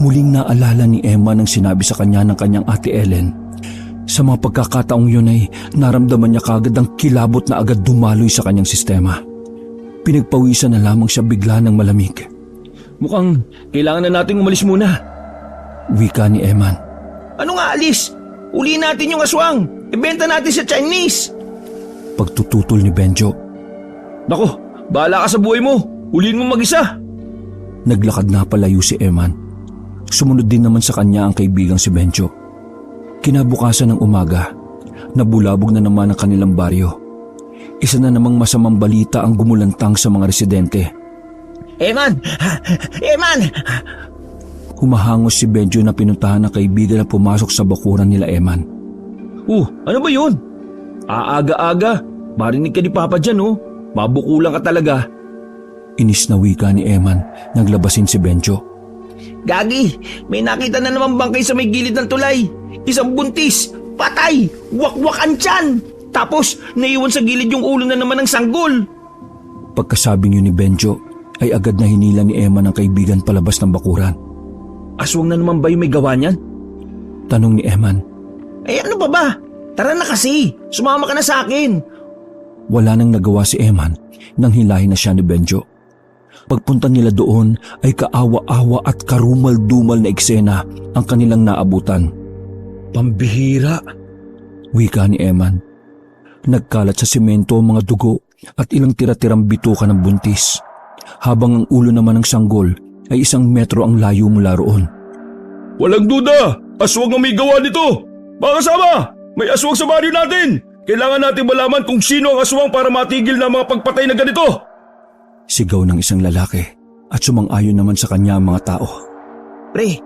Muling naalala ni Emma nang sinabi sa kanya ng kanyang ate Ellen. Sa mga pagkakataong yun ay naramdaman niya kagad ang kilabot na agad dumaloy sa kanyang sistema. Pinagpawisan na lamang siya bigla ng malamig. Mukhang kailangan na nating umalis muna. Wika ni Eman. Ano nga alis? Ulihin natin yung aswang. Ibenta natin sa Chinese. Pagtututol ni Benjo. Nako, bahala ka sa buhay mo. Ulihin mo mag-isa. Naglakad na palayo si Eman. Sumunod din naman sa kanya ang kaibigang si Benjo. Kinabukasan ng umaga, nabulabog na naman ang kanilang baryo. Isa na namang masamang balita ang gumulantang sa mga residente. Eman! Humahangos si Benjo na pinuntahan ng kaibigan na pumasok sa bakuran nila Eman. Ano ba yun? Aaga-aga. Marinig ka ni Papa dyan oh. Mabukulang ka talaga. Inis na wika ni Eman nang labasin si Benjo. Gagi, may nakita na naman bangkay sa may gilid ng tulay. Isang buntis, patay, wakwak ang tiyan. Tapos naiwan sa gilid yung ulo na naman ng sanggol. Pagkasabing yun ni Benjo, ay agad na hinila ni Eman ang kaibigan palabas ng bakuran. Aswang na naman ba yung may gawa niyan? Tanong ni Eman. Ano pa ba? Tara na kasi, sumama ka na sa akin. Wala nang nagawa si Eman nang hilahin na siya ni Benjo. Pagpunta nila doon ay kaawa-awa at karumal-dumal na eksena ang kanilang naabutan. Pambihira. Wika ni Eman. Nagkalat sa semento ang mga dugo at ilang tira-tirang bituka ng buntis. Habang ang ulo naman ng sanggol ay 1 metro ang layo mula roon. Walang duda, aswang ang may gawa nito. Mga kasama, may aswang sa baryo natin. Kailangan natin malaman kung sino ang aswang para matigil na mga pagpatay na ganito. Sigaw ng isang lalaki at sumang-ayon naman sa kanya ang mga tao. Pre,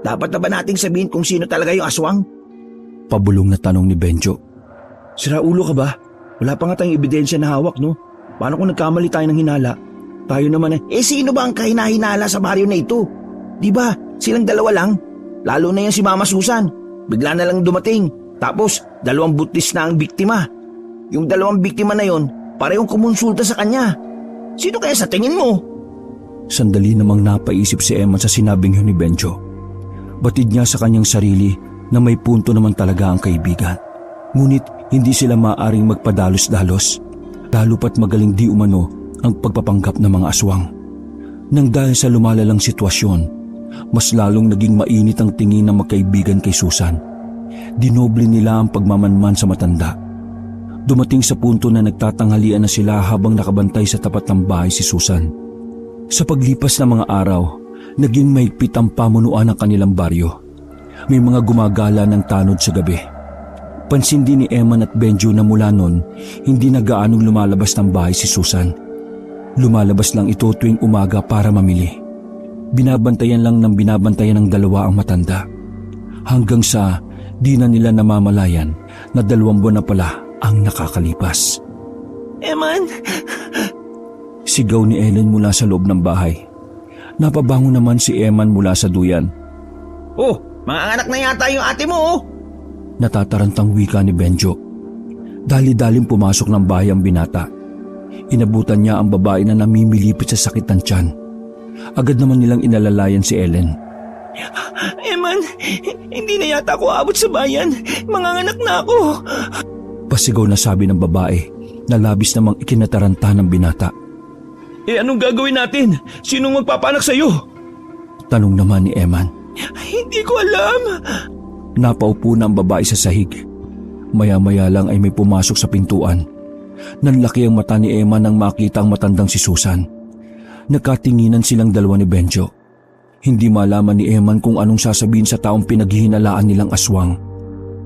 dapat na ba nating sabihin kung sino talaga yung aswang? Pabulong na tanong ni Benjo. Sira ulo ka ba? Wala pa nga tayong ebidensya na hawak no? Paano kung nagkamali tayo ng hinala? Tayo naman sino ba ang kahinahinala sa baryo na ito? Di ba, silang dalawa lang? Lalo na yan si Mama Susan. Bigla na lang dumating. Tapos, 2 buntis na ang biktima. Yung 2 biktima na yon, parehong kumonsulta sa kanya. Sino kaya sa tingin mo? Sandali namang napaisip si Eman sa sinabing yun ni Benjo. Batid niya sa kanyang sarili na may punto naman talaga ang kaibigan. Ngunit hindi sila maaaring magpadalos-dalos, lalo pat magaling di umano ang pagpapanggap ng mga aswang. Nang dahil sa lumalalang sitwasyon, mas lalong naging mainit ang tingin ng magkaibigan kay Susan. Dinoble nila ang pagmamanman sa matanda. Dumating sa punto na nagtatanghalian na sila habang nakabantay sa tapat ng bahay si Susan. Sa paglipas ng mga araw, naging mahigpit ang pamunuan ng kanilang baryo. May mga gumagala ng tanod sa gabi. Pansin din ni Eman at Benjo na mula noon, hindi na gaanong lumalabas ng bahay si Susan. Lumalabas lang ito tuwing umaga para mamili. Binabantayan lang ng binabantayan ng dalawa ang matanda. Hanggang sa di na nila namamalayan na 2 buwan na pala ang nakakalipas. Eman! Sigaw ni Ellen mula sa loob ng bahay. Napabango naman si Eman mula sa duyan. Oh, mga anak na yata yung ate mo oh. Natatarantang wika ni Benjo. Dali-daling pumasok ng bahay ang binata. Inabutan niya ang babae na namimilipit sa sakit ng tiyan. Agad naman nilang inalalayan si Ellen. Eman, hindi na yata ako abot sa bayan. Manganganak na ako. Pasigaw na sabi ng babae na labis namang ikinataranta ng binata. Anong gagawin natin? Sinong magpapanak sa'yo? Tanong naman ni Eman. Hindi ko alam. Napaupo na ang babae sa sahig. Maya-maya lang ay may pumasok sa pintuan. Nanlaki ang mata ni Eman nang makita ang matandang si Susan. Nagkatinginan silang dalawa ni Benjo. Hindi malaman ni Eman kung anong sasabihin sa taong pinaghihinalaan nilang aswang.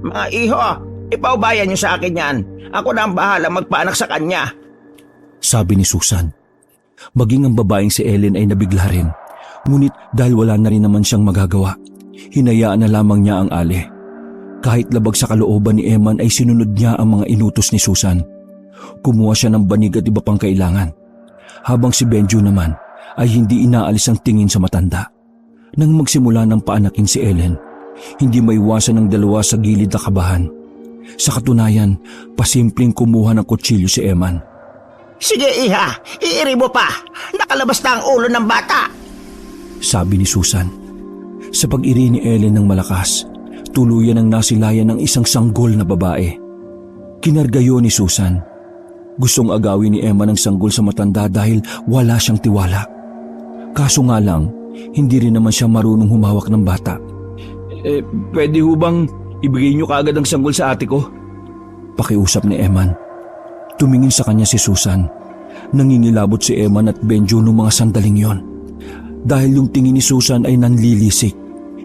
Mga iho, ipaubayan niyo sa akin yan. Ako na ang bahala magpaanak sa kanya. Sabi ni Susan. Maging ang babaeng si Ellen ay nabigla rin. Ngunit dahil wala na rin naman siyang magagawa, hinayaan na lamang niya ang ale. Kahit labag sa kalooban ni Eman ay sinunod niya ang mga inutos ni Susan. Kumuha siya ng banig at iba pang kailangan. Habang si Benjo naman ay hindi inaalis ang tingin sa matanda. Nang magsimula ng paanakin si Ellen, hindi maiwasan ng dalawa sa gilid na kabahan. Sa katunayan, pasimpleng kumuha ng kutsilyo si Eman. Sige iha, iiri mo pa. Nakalabas na ang ulo ng bata. Sabi ni Susan. Sa pag-iri ni Ellen ng malakas, tuluyan ang nasilayan ng isang sanggol na babae. Kinargayo ni Susan. Gustong agawin ni Emma ng sanggol sa matanda dahil wala siyang tiwala. Kaso nga lang, hindi rin naman siya marunong humawak ng bata. Pwede ho bang ibigay niyo kaagad ang sanggol sa ate ko? Pakiusap ni Eman. Tumingin sa kanya si Susan. Nangingilabot si Eman at Benjo noong mga sandaling yon. Dahil yung tingin ni Susan ay nanlilisik.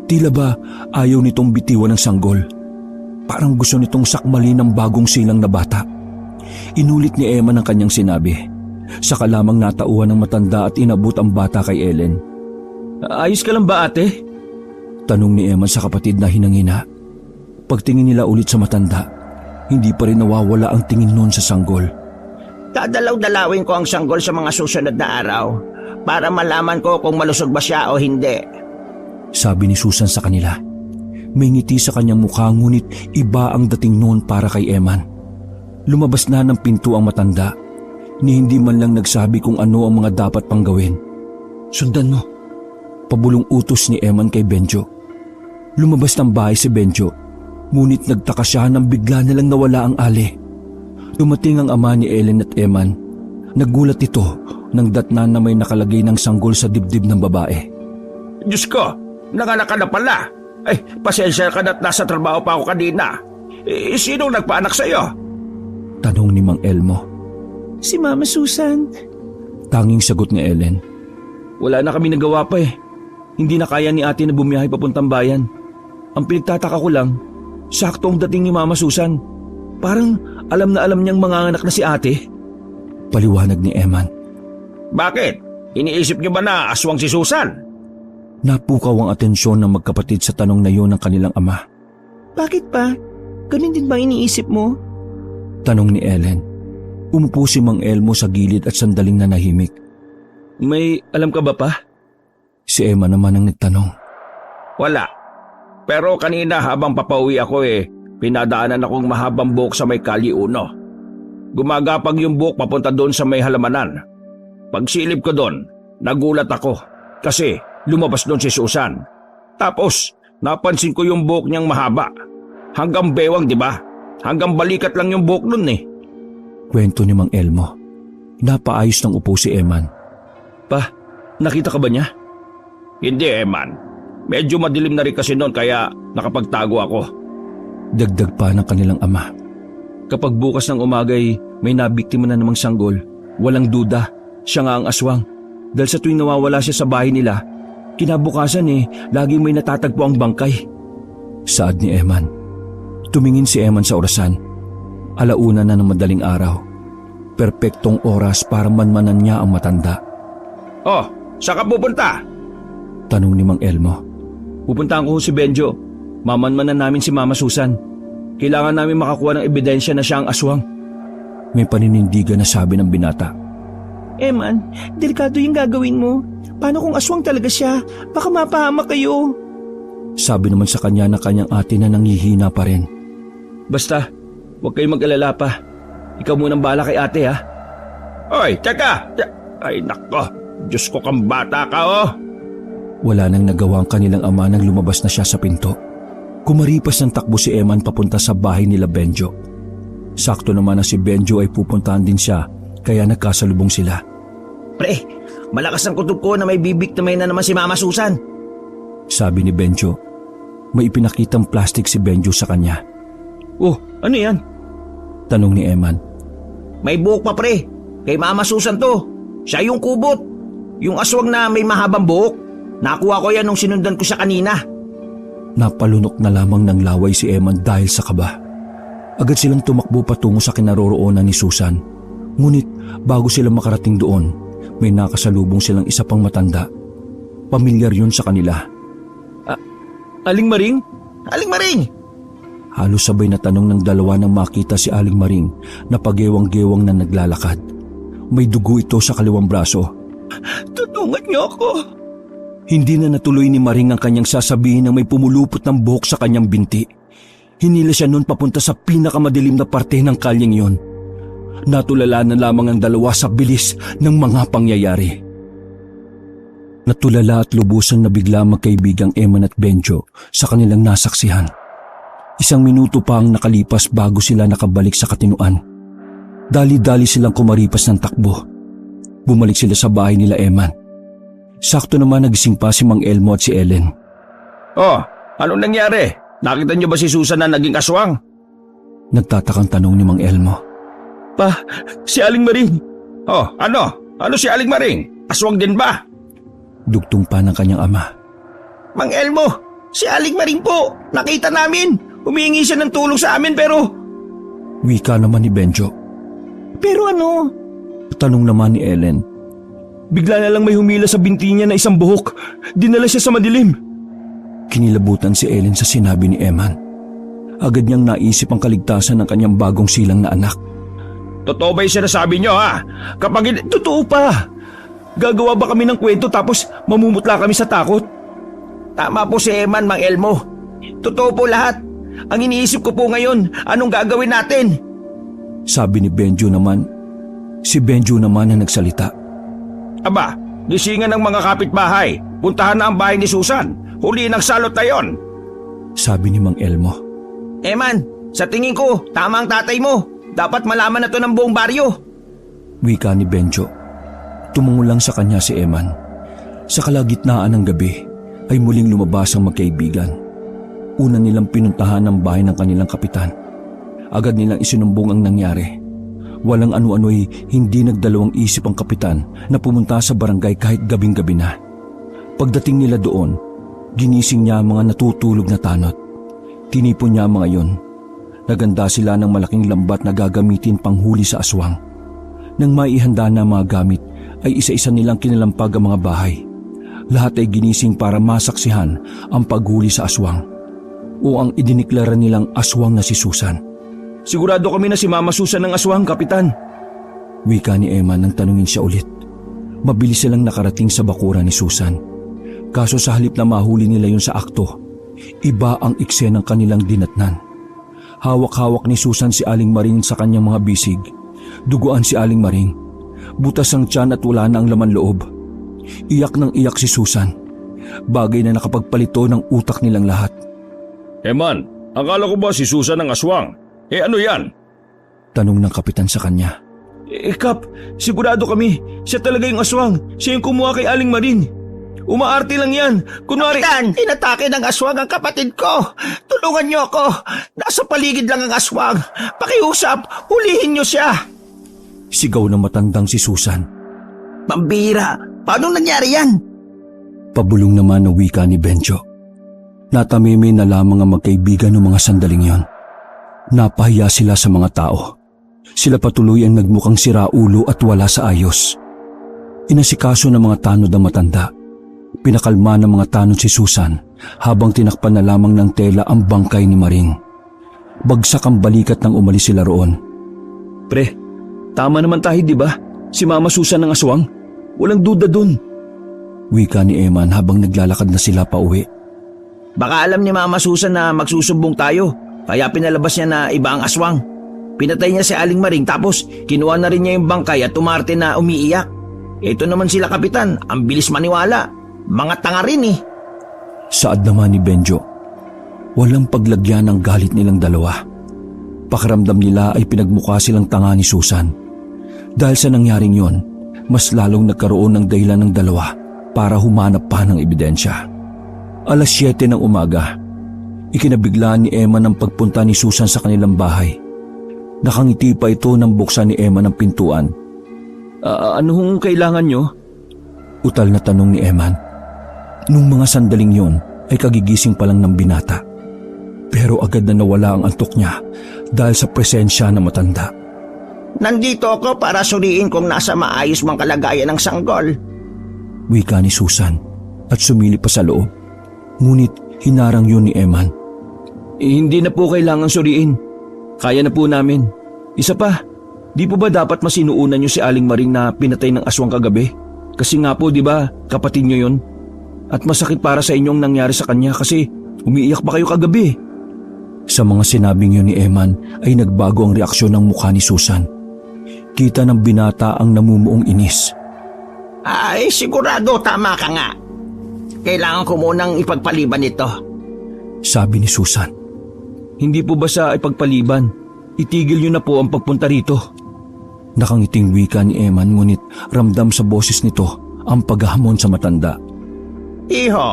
Tila ba ayaw nitong bitiwan ng sanggol. Parang gusto nitong sakmalin ng bagong silang na bata. Inulit ni Eman ang kanyang sinabi. Saka lamang natauhan ng matanda at inabot ang bata kay Ellen. Ayos ka lang ba ate? Tanong ni Eman sa kapatid na hinangina. Pagtingin nila ulit sa matanda, hindi pa rin nawawala ang tingin noon sa sanggol. Dadalaw-dalawin ko ang sanggol sa mga susunod na araw para malaman ko kung malusog ba siya o hindi. Sabi ni Susan sa kanila. May ngiti sa kanyang mukha ngunit iba ang dating noon para kay Eman. Lumabas na ng pinto ang matanda ni hindi man lang nagsabi kung ano ang mga dapat pang gawin. Sundan mo. Pabulong utos ni Eman kay Benjo. Lumabas ng bahay si Benjo. Ngunit nagtaka siya nang bigla na lang nawala ang ale. Dumating ang ama ni Ellen at Eman. Nagulat ito nang datnan na may nakalagay ng sanggol sa dibdib ng babae. Diyos ko, nanganak ka na pala. Ay, pasensya ka na't nasa trabaho pa ako kanina. Sinong nagpaanak sa'yo? Tanong ni Mang Elmo. Si Mama Susan. Tanging sagot ni Ellen. Wala na kami nagawa pa eh. Hindi na kaya ni ate na bumiyahe papuntang bayan. Ang pinagtataka ko lang, sakto ang dating ni Mama Susan. Parang alam na alam niyang manganganak na si ate. Paliwanag ni Eman. Bakit? Iniisip niyo ba na aswang si Susan? Napukaw ang atensyon ng magkapatid sa tanong na yun ng kanilang ama. Bakit pa? Ganun din ba iniisip mo? Tanong ni Ellen. Umupo si Mang Elmo sa gilid at sandaling nanahimik. May alam ka ba pa? Si Emma naman ang nagtanong. Wala. Pero kanina habang papauwi ako pinadaanan akong mahabang buhok sa may Kalye 1. Gumagapang yung buhok papunta doon sa may halamanan. Pagsilip ko doon, nagulat ako kasi lumabas doon si Susan. Tapos napansin ko yung buhok niyang mahaba. Hanggang bewang, di ba? Hanggang balikat lang yung buhok nun eh. Kwento ni Mang Elmo. Napaayos ng upo si Eman. Pa, nakita ka ba niya? Hindi, Eman. Medyo madilim na rin kasi noon kaya nakapagtago ako. Dagdag pa ng kanilang ama. Kapag bukas ng umagay may nabiktima na namang sanggol, walang duda, siya nga ang aswang. Dahil sa tuwing nawawala siya sa bahay nila, kinabukasan laging may natatagpo ang bangkay. Saad ni Eman. Tumingin si Eman sa orasan. Alauna na ng madaling araw. Perpektong oras para manmanan niya ang matanda. Oh, saan ka pupunta? Tanong ni Mang Elmo. Pupuntahan ko si Benjo. Mamanmanan namin si Mama Susan. Kailangan namin makakuha ng ebidensya na siya ang aswang. May paninindigan na sabi ng binata. Eman, delikado yung gagawin mo. Paano kung aswang talaga siya? Baka mapahamak kayo. Sabi naman sa kanya na kanyang ate na nanghihina pa rin. Basta, huwag kayong mag-alala pa. Ikaw munang bahala kay ate ha. Oy, teka! Ay nako, Diyos ko kang bata ka oh! Wala nang nagawa ang kanilang ama nang lumabas na siya sa pinto. Kumaripas ng takbo si Eman papunta sa bahay nila Benjo. Sakto naman na si Benjo ay pupuntahan din siya, kaya nagkasalubong sila. Pre, malakas ang kutob ko na may bibiktimay na naman si Mama Susan. Sabi ni Benjo. May ipinakitang plastic si Benjo sa kanya. Oh, ano yan? Tanong ni Eman. May buhok pa pre, kay Mama Susan to. Siya yung kubot. Yung aswang na may mahabang buhok. Nakuha ko yan nung sinundan ko siya kanina. Napalunok na lamang ng laway si Eman dahil sa kaba. Agad silang tumakbo patungo sa kinaroroonan ni Susan. Ngunit bago sila makarating doon, may nakasalubong silang isa pang matanda. Pamilyar yun sa kanila. Aling Maring? Aling Maring! Halos sabay na tanong ng dalawa nang makita si Aling Maring na pagewang-gewang na naglalakad. May dugo ito sa kaliwang braso. Tutulungan niyo ako. Hindi na natuloy ni Maring ang kanyang sasabihin nang may pumulupot ng buhok sa kanyang binti. Hinila siya noon papunta sa pinakamadilim na parte ng kalyeng yon. Natulala na lamang ang dalawa sa bilis ng mga pangyayari. Natulala at lubusang nabigla magkaibigang Eman at Benjo sa kanilang nasaksihan. 1 minuto pa ang nakalipas bago sila nakabalik sa katinuan. Dali-dali silang kumaripas ng takbo. Bumalik sila sa bahay nila Eman. Sakto naman nagising pa si Mang Elmo at si Ellen. Oh, anong nangyari? Nakita niyo ba si Susan na naging aswang? Nagtatakang tanong ni Mang Elmo. Pa, si Aling Maring. Oh, ano? Ano si Aling Maring? Aswang din ba? Dugtong pa ng kanyang ama. Mang Elmo, si Aling Maring po. Nakita namin. Humihingi siya ng tulong sa amin pero... Wika naman ni Benjo. Pero ano? Tanong naman ni Ellen. Bigla na lang may humila sa binti niya na isang buhok. Dinala siya sa madilim. Kinilabutan si Ellen sa sinabi ni Eman. Agad niyang naisip ang kaligtasan ng kanyang bagong silang na anak. Totoo ba yung sinasabi niyo ha? Kapag... Totoo pa. Gagawa ba kami ng kwento tapos mamumutla kami sa takot? Tama po si Eman, Mang Elmo. Totoo po lahat. Ang iniisip ko po ngayon, anong gagawin natin? Sabi ni Benjo naman. Si Benjo naman ang nagsalita. Aba, gisingan ng mga kapitbahay. Puntahan na ang bahay ni Susan. Huli ng salot na yon. Sabi ni Mang Elmo. Eman, sa tingin ko, tama ang tatay mo. Dapat malaman na to ng buong baryo. Wika ni Benjo. Tumungo lang sa kanya si Eman. Sa kalagitnaan ng gabi ay muling lumabas ang magkaibigan. Una nilang pinuntahan ang bahay ng kanilang kapitan. Agad nilang isinumbong ang nangyari. Walang ano-ano'y hindi nagdalawang isip ang kapitan na pumunta sa barangay kahit gabing-gabi na. Pagdating nila doon, ginising niya ang mga natutulog na tanod. Tinipon niya ang mga yon. Naganda sila ng malaking lambat na gagamitin panghuli sa aswang. Nang maihanda na ang mga gamit, ay isa-isa nilang kinalampag ang mga bahay. Lahat ay ginising para masaksihan ang paghuli sa aswang o ang idiniklara nilang aswang na si Susan. Sigurado kami na si Mama Susan ang aswang, Kapitan. Wika ni Emma nang tanungin siya ulit. Mabilis silang nakarating sa bakuran ni Susan. Kaso sa halip na mahuli nila yun sa akto, iba ang eksenang kanilang dinatnan. Hawak-hawak ni Susan si Aling Maring sa kanyang mga bisig. Duguan si Aling Maring. Butas ang tiyan at wala na ang laman loob. Iyak ng iyak si Susan. Bagay na nakapagpalito ng utak nilang lahat. Eman, akala ko ba si Susan ang aswang? Ano yan? Tanong ng kapitan sa kanya. Kap, sigurado kami. Siya talaga yung aswang. Siya yung kumuha kay Aling Maring. Umaarte lang yan. Kunwari... Kapitan, inatake ng aswang ang kapatid ko. Tulungan niyo ako. Nasa paligid lang ang aswang. Pakiusap, hulihin niyo siya. Sigaw ng matandang si Susan. Pambira, paano nangyari yan? Pabulong naman na wika ni Benjo. Natamimi na lamang ang magkaibigan ng mga sandaling yon. Napahiya sila sa mga tao. Sila patuloy ang nagmukhang siraulo at wala sa ayos. Inasikaso ng mga tanod ang matanda. Pinakalma ng mga tanod si Susan habang tinakpan na lamang ng tela ang bangkay ni Maring. Bagsak ang balikat nang umalis sila roon. Pre, tama naman tayo, di ba? Si Mama Susan ng aswang. Walang duda dun. Wika ni Eman habang naglalakad na sila pa uwi. Baka alam ni Mama Susan na magsusumbong tayo, kaya pinalabas niya na iba ang aswang. Pinatay niya si Aling Maring tapos kinuha na rin niya yung bangkay at tumarte na umiiyak. Ito naman sila kapitan, ang bilis maniwala. Mga tanga rin eh. Saad naman ni Benjo. Walang paglagyan ng galit nilang dalawa. Pakiramdam nila ay pinagmukha silang tanga ni Susan. Dahil sa nangyaring yon, mas lalong nagkaroon ng dahilan ng dalawa para humanap pa ng ebidensya. Alas 7 ng umaga, ikinabiglaan ni Emma ng pagpunta ni Susan sa kanilang bahay. Nakangiti pa ito nang buksan ni Emma ng pintuan. Ano hong kailangan nyo? Utal na tanong ni Eman. Nung mga sandaling yon ay kagigising pa lang ng binata. Pero agad na nawala ang antok niya dahil sa presensya ng matanda. Nandito ako para suriin kung nasa maayos mang kalagayan ng sanggol. Wika ni Susan at sumilip pa sa loob. Ngunit hinarang yun ni Eman. Hindi na po kailangan suriin. Kaya na po namin. Isa pa, di po ba dapat masinuunan nyo si Aling Maring na pinatay ng aswang kagabi? Kasi nga po, di ba, kapatid nyo yon? At masakit para sa inyong nangyari sa kanya kasi umiiyak pa kayo kagabi. Sa mga sinabing yun ni Eman ay nagbago ang reaksyon ng mukha ni Susan. Kita ng binata ang namumuong inis. Ay, sigurado tama ka nga. Kailangan ko munang ipagpaliban ito. Sabi ni Susan. Hindi po ba sa ipagpaliban? Itigil nyo na po ang pagpunta rito. Nakangiting wika ni Eman ngunit ramdam sa boses nito ang paghahamon sa matanda. Iho,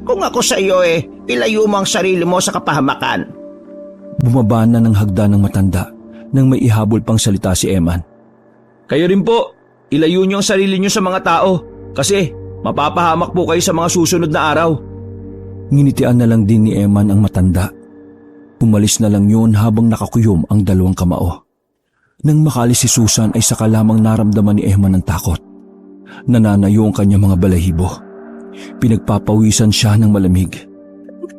kung ako sa iyo ilayo mo ang sarili mo sa kapahamakan. Bumaba na ng hagda ng matanda nang may ihabol pang salita si Eman. Kayo rin po, ilayo nyo ang sarili nyo sa mga tao kasi mapapahamak po kayo sa mga susunod na araw. Nginitian na lang din ni Eman ang matanda. Umalis na lang yun habang nakakuyom ang dalawang kamao. Nang makalis si Susan ay saka lamang naramdaman ni Eman ng takot. Nananayo ang kanyang mga balahibo. Pinagpapawisan siya ng malamig.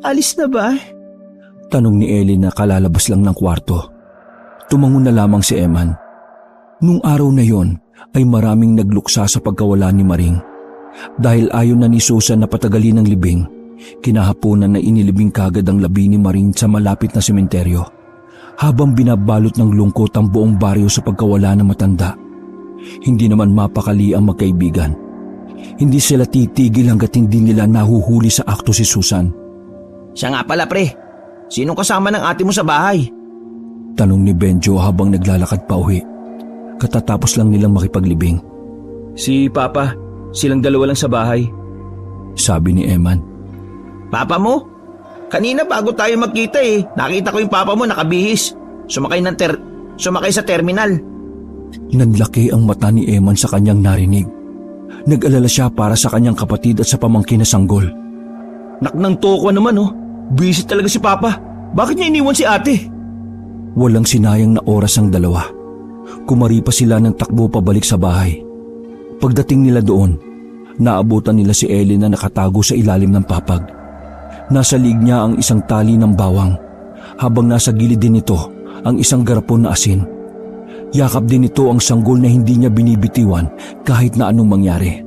Alis na ba? Tanong ni Ellie na kalalabas lang ng kwarto. Tumango na lamang si Eman. Nung araw na yon ay maraming nagluksa sa pagkawala ni Maring. Dahil ayon na ni Susan na patagalin ng libing, kinahaponan na inilibing kagad ang labi ni Maring sa malapit na sementeryo. Habang binabalot ng lungkot ang buong baryo sa pagkawala ng matanda. Hindi naman mapakali ang magkaibigan. Hindi sila titigil hanggat hindi nila nahuhuli sa akto si Susan. Siya nga pala pre, sinong kasama ng ate mo sa bahay? Tanong ni Benjo habang naglalakad pa uwi. Katatapos lang nilang makipaglibing. Si Papa, silang dalawa lang sa bahay. Sabi ni Eman. Papa mo? Kanina bago tayo magkita nakita ko yung papa mo nakabihis. Sumakay sa terminal. Nanlaki ang mata ni Eman sa kanyang narinig. Nag-alala siya para sa kanyang kapatid at sa pamangkin na sanggol. Naknang toko naman Busy talaga si Papa. Bakit niya iniwan si ate? Walang sinayang na oras ang dalawa. Kumari pa sila ng takbo pabalik sa bahay. Pagdating nila doon, naabutan nila si Ellie na nakatago sa ilalim ng papag. Nasa liig niya ang isang tali ng bawang, habang nasa gilid din nito ang isang garapon na asin. Yakap din nito ang sanggol na hindi niya binibitiwan kahit na anong mangyari.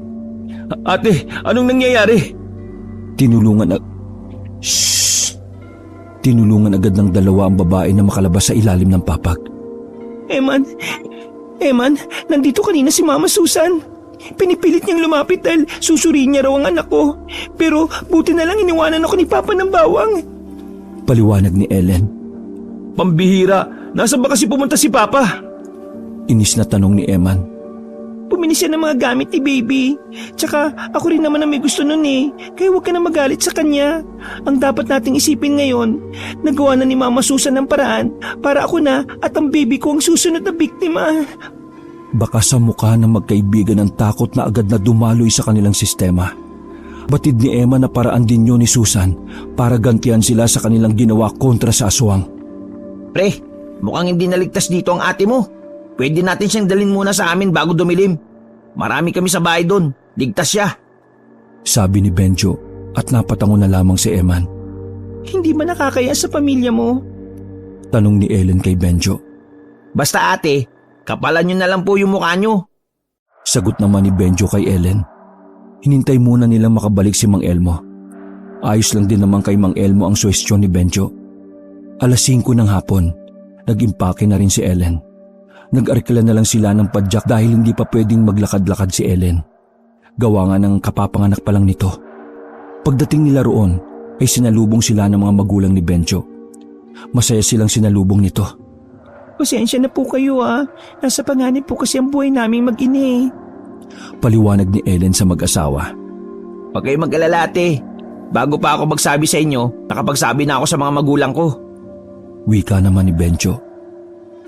Ate, anong nangyayari? Tinulungan agad ng dalawa ang babae na makalabas sa ilalim ng papag. Eman, nandito kanina si Mama Susan. Pinipilit niyang lumapit dahil susuriin niya raw ang anak ko. Pero buti na lang iniwanan ako ni Papa ng bawang. Paliwanag ni Ellen. Pambihira, nasa ba kasi pumunta si Papa? Inis na tanong ni Eman. Pumili siya ng mga gamit ni Baby. Tsaka ako rin naman ang may gusto nun Kaya huwag ka na magalit sa kanya. Ang dapat nating isipin ngayon, nagawa na ni Mama Susan ng paraan para ako na at ang baby ko ang susunod na biktima. Baka sa mukha ng magkaibigan ang takot na agad na dumaloy sa kanilang sistema. Batid ni Emma na paraan din yun ni Susan para gantihan sila sa kanilang ginawa kontra sa aswang. Pre, mukhang hindi naligtas dito ang ate mo. Pwede natin siyang dalhin muna sa amin bago dumilim. Marami kami sa bahay doon. Ligtas siya. Sabi ni Benjo at napatango na lamang si Eman. Hindi ba nakakaya sa pamilya mo? Tanong ni Ellen kay Benjo. Basta ate, kapalan nyo na lang po yung mukha nyo. Sagot naman ni Benjo kay Ellen. Hinintay muna nilang makabalik si Mang Elmo. Ayos lang din naman kay Mang Elmo ang suwestyon ni Benjo. Alas 5 ng hapon, nag-impake na rin si Ellen. Nag-arikla na lang sila ng padyak dahil hindi pa pwedeng maglakad-lakad si Ellen. Gawa nga ng kapapanganak pa lang nito. Pagdating nila roon, ay sinalubong sila ng mga magulang ni Benjo. Masaya silang sinalubong nito. Pasensya na po kayo Nasa panganib po kasi ang buhay naming mag-ina. Paliwanag ni Ellen sa mag-asawa. Huwag kayo mag-alala ate. Bago pa ako magsabi sa inyo, nakapagsabi na ako sa mga magulang ko. Wika naman ni Benjo.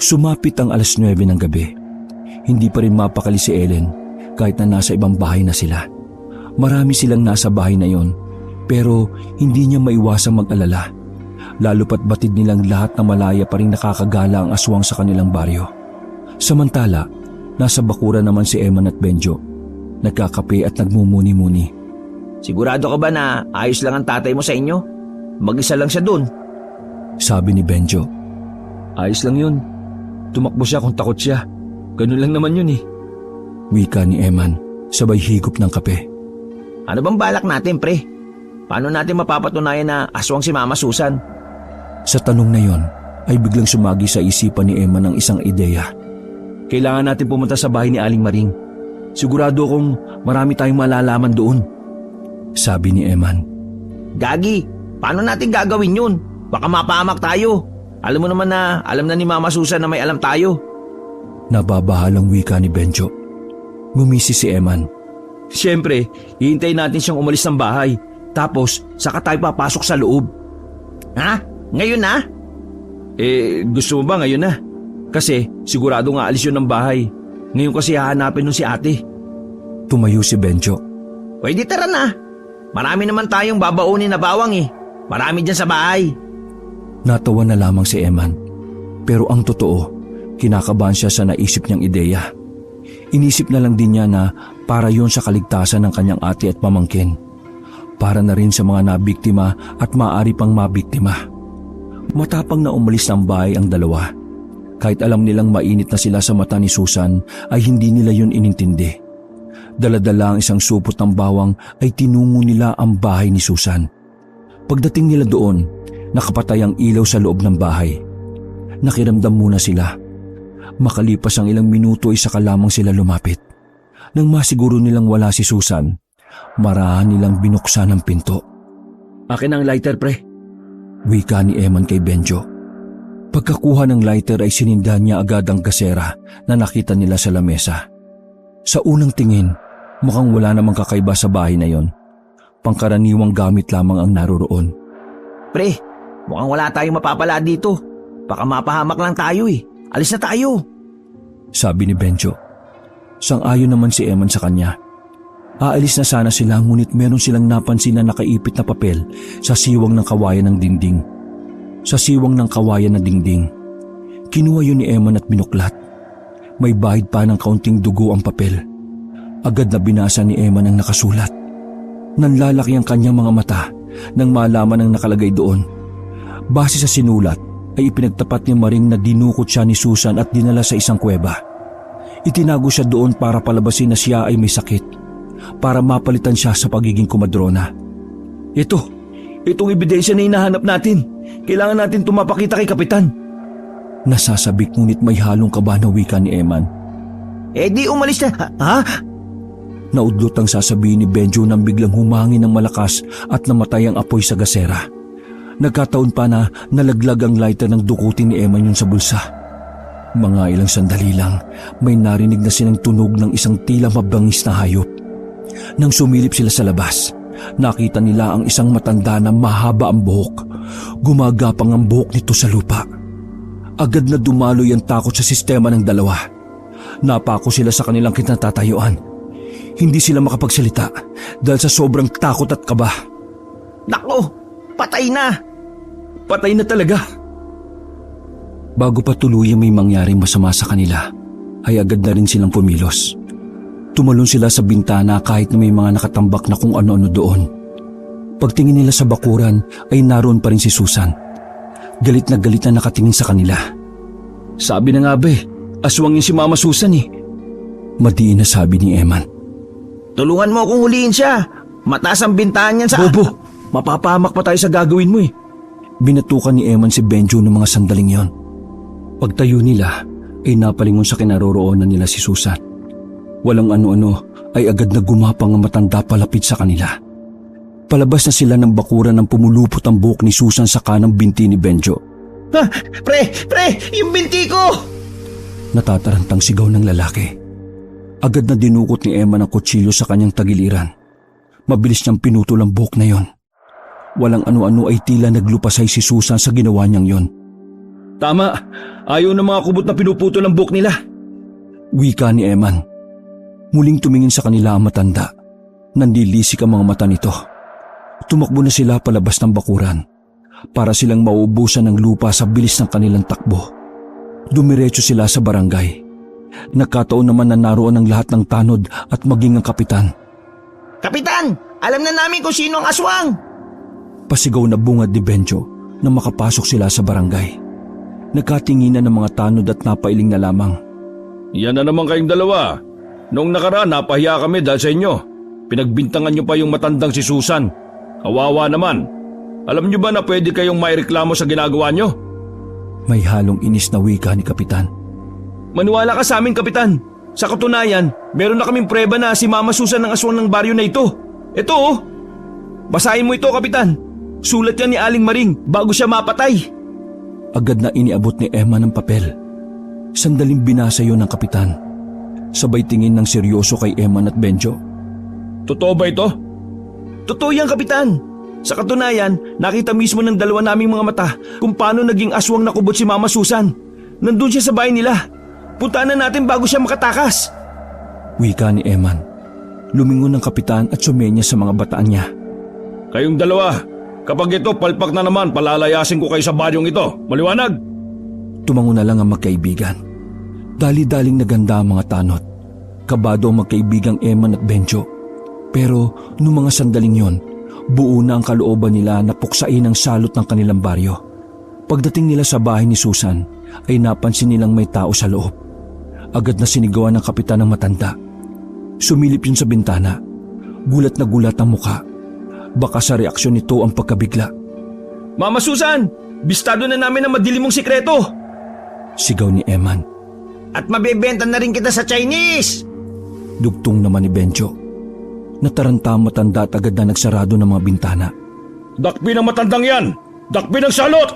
Sumapit ang alas 9 ng gabi. Hindi pa rin mapakali si Ellen kahit na nasa ibang bahay na sila. Marami silang nasa bahay na yon, pero hindi niya maiwasang mag-alala. Lalo pat batid nilang lahat na malaya pa rin nakakagala ang aswang sa kanilang baryo. Samantala, nasa bakuran naman si Eman at Benjo. Nagkakape at nagmumuni-muni. Sigurado ka ba na ayos lang ang tatay mo sa inyo? Mag-isa lang siya dun. Sabi ni Benjo. Ayos lang yun. Tumakbo siya kung takot siya. Ganun lang naman yun eh. Wika ni Eman, sabay higop ng kape. Ano bang balak natin pre? Paano natin mapapatunayan na aswang si Mama Susan? Sa tanong na yon, ay biglang sumagi sa isipan ni Eman ang isang ideya. Kailangan natin pumunta sa bahay ni Aling Maring. Sigurado kong marami tayong malalaman doon. Sabi ni Eman. Gagi, paano natin gagawin yun? Baka mapahamak tayo. Alam mo naman na alam na ni Mama Susan na may alam tayo. Nababahalang wika ni Benjo. Ngumisi si Eman. Siyempre, hihintayin natin siyang umalis ng bahay. Tapos, saka tayo papasok sa loob. Ha? Ngayon na? Gusto mo ba ngayon na? Kasi sigurado nga alis yun ng bahay. Ngayon kasi hahanapin nun si ate. Tumayo si Benjo. Pwede tara na. Marami naman tayong babaunin na bawang eh. Marami dyan sa bahay. Natawa na lamang si Eman. Pero ang totoo, kinakabahan siya sa naisip niyang ideya. Inisip na lang din niya na para yon sa kaligtasan ng kanyang ate at pamangkin. Para na rin sa mga nabiktima at maaari pang mabiktima. Matapang na umalis ng bahay ang dalawa. Kahit alam nilang mainit na sila sa mata ni Susan, ay hindi nila yun inintindi. Dala-dala ang isang supot ng bawang ay tinungo nila ang bahay ni Susan. Pagdating nila doon, nakapatay ang ilaw sa loob ng bahay. Nakiramdam muna sila. Makalipas ang ilang minuto ay saka lamang sila lumapit. Nang masiguro nilang wala si Susan, marahan nilang binuksan ang pinto. Akin ang lighter, pre. Wika ni Eman kay Benjo. Pagkakuha ng lighter ay sinindahan niya agad ang gasera na nakita nila sa lamesa. Sa unang tingin, mukhang wala namang kakaiba sa bahay na yon. Pangkaraniwang gamit lamang ang naroroon. Pre, mukhang wala tayong mapapala dito. Baka mapahamak lang tayo eh. Alis na tayo. Sabi ni Benjo. Sang-ayon naman si Eman sa kanya. Aalis na sana sila ngunit meron silang napansin na nakaipit na papel sa siwang ng kawayan ng dingding. Sa siwang ng kawayan na dingding. Kinuha yun ni Eman at binuklat. May bahid pa ng kaunting dugo ang papel. Agad na binasa ni Eman ang nakasulat. Nanlalaki ang kanyang mga mata nang malaman ang nakalagay doon. Base sa sinulat, ay ipinagtapat ni Maring na dinukot siya ni Susan at dinala sa isang kuweba. Itinago siya doon para palabasin na siya ay may sakit, para mapalitan siya sa pagiging kumadrona. Itong ebidensya na hinahanap natin. Kailangan natin tumapakita kay Kapitan. Nasasabik ngunit may halong kaba na wika ni Eman. Di umalis na. Ha? Naudlot ang sasabihin ni Benjo nang biglang humangin ng malakas at namatay ang apoy sa gasera. Nagkataon pa na nalaglag ang lighter ng dukutin ni Eman yun sa bulsa. Mga ilang sandali lang, may narinig na silang tunog ng isang tila mabangis na hayop. Nang sumilip sila sa labas, nakita nila ang isang matanda na mahaba ang buhok. Gumagapang ang buhok nito sa lupa. Agad na dumaloy ang takot sa sistema ng dalawa. Napako sila sa kanilang kinatatayuan. Hindi sila makapagsalita dahil sa sobrang takot at kaba. Nako, patay na. Patay na talaga. Bago pa tuluyang may mangyaring masama sa kanila, ay agad na rin silang pumilos. Tumalon sila sa bintana kahit na may mga nakatambak na kung ano-ano doon. Pagtingin nila sa bakuran ay naroon pa rin si Susan. Galit na nakatingin sa kanila. Sabi na nga ba aswang yung si Mama Susan eh. Madiin na sabi ni Eman. Tulungan mo akong huliin siya. Mataas ang bintahan niyan sa... Bobo, mapapahamak pa tayo sa gagawin mo eh. Binatukan ni Eman si Benjo ng mga sandaling yon. Pagtayo nila ay napalingon sa kinaroroonan nila si Susan. Walang ano-ano ay agad na gumapang ang matanda palapit sa kanila. Palabas na sila ng bakuran nang pumulupot ang buhok ni Susan sa kanang binti ni Benjo. Ha? Pre! Yung binti ko! Natatarantang sigaw ng lalaki. Agad na dinukot ni Emma ng kutsilyo sa kanyang tagiliran. Mabilis niyang pinutol ang buhok na yon. Walang ano-ano ay tila naglupasay si Susan sa ginawa niyang yon. Tama, ayaw ng mga kubot na pinuputol ang buhok nila. Wika ni Eman. Muling tumingin sa kanila ang matanda. Nandilisik ang mga mata nito. Tumakbo na sila palabas ng bakuran. Para silang mauubusan ng lupa sa bilis ng kanilang takbo. Dumiretso sila sa barangay. Nagkataon naman na naroon ang lahat ng tanod at maging ang kapitan. Kapitan! Alam na namin kung sino ang aswang! Pasigaw na bungad ni Benjo na makapasok sila sa barangay. Nagkatinginan ng mga tanod at napailing na lamang. Yan na naman kayong dalawa. Noong nakaraan, napahiya kami dahil sa inyo. Pinagbintangan niyo pa yung matandang si Susan. Kawawa naman. Alam niyo ba na pwede kayong maireklamo sa ginagawa niyo? May halong inis na wika ni kapitan. Maniwala ka sa amin, Kapitan. Sa katunayan, meron na kaming preba na si Mama Susan ang aswang ng baryo na ito. Ito oh. Basahin mo ito, Kapitan. Sulat yan ni Aling Maring bago siya mapatay. Agad na iniabot ni Emma ng papel. Sandaling binasa yon ng kapitan. Sabay tingin ng seryoso kay Emma at Benjo. Totoo ba ito? Totoo yan, Kapitan. Sa katunayan, nakita mismo ng dalawa naming mga mata kung paano naging aswang na kubot si Mama Susan. Nandun siya sa bahay nila. Puntaan na natin bago siya makatakas. Wika ni Eman. Lumingon ng kapitan at sumenya sa mga bataan niya. Kayong dalawa, kapag ito palpak na naman, palalayasin ko kayo sa baryong ito. Maliwanag? Tumango na lang ang magkaibigan. Dali-daling naganda ang mga tanot. Kabado ang magkaibigang Eman at Benjo. Pero noong mga sandaling yon, buo na ang kalooban nila na puksain ang salot ng kanilang baryo. Pagdating nila sa bahay ni Susan, ay napansin nilang may tao sa loob. Agad na sinigawan ng kapitan ng matanda. Sumilip yun sa bintana. Gulat na gulat ang muka. Baka sa reaksyon nito ang pagkabigla. Mama Susan, bistado na namin ang madilim mong sikreto. Sigaw ni Eman. At mabebenta na rin kita sa Chinese! Dugtong naman ni Benjo. Nataranta ang matanda at agad na nagsarado ng mga bintana. Dakpin ang matandang yan! Dakpin ang salot!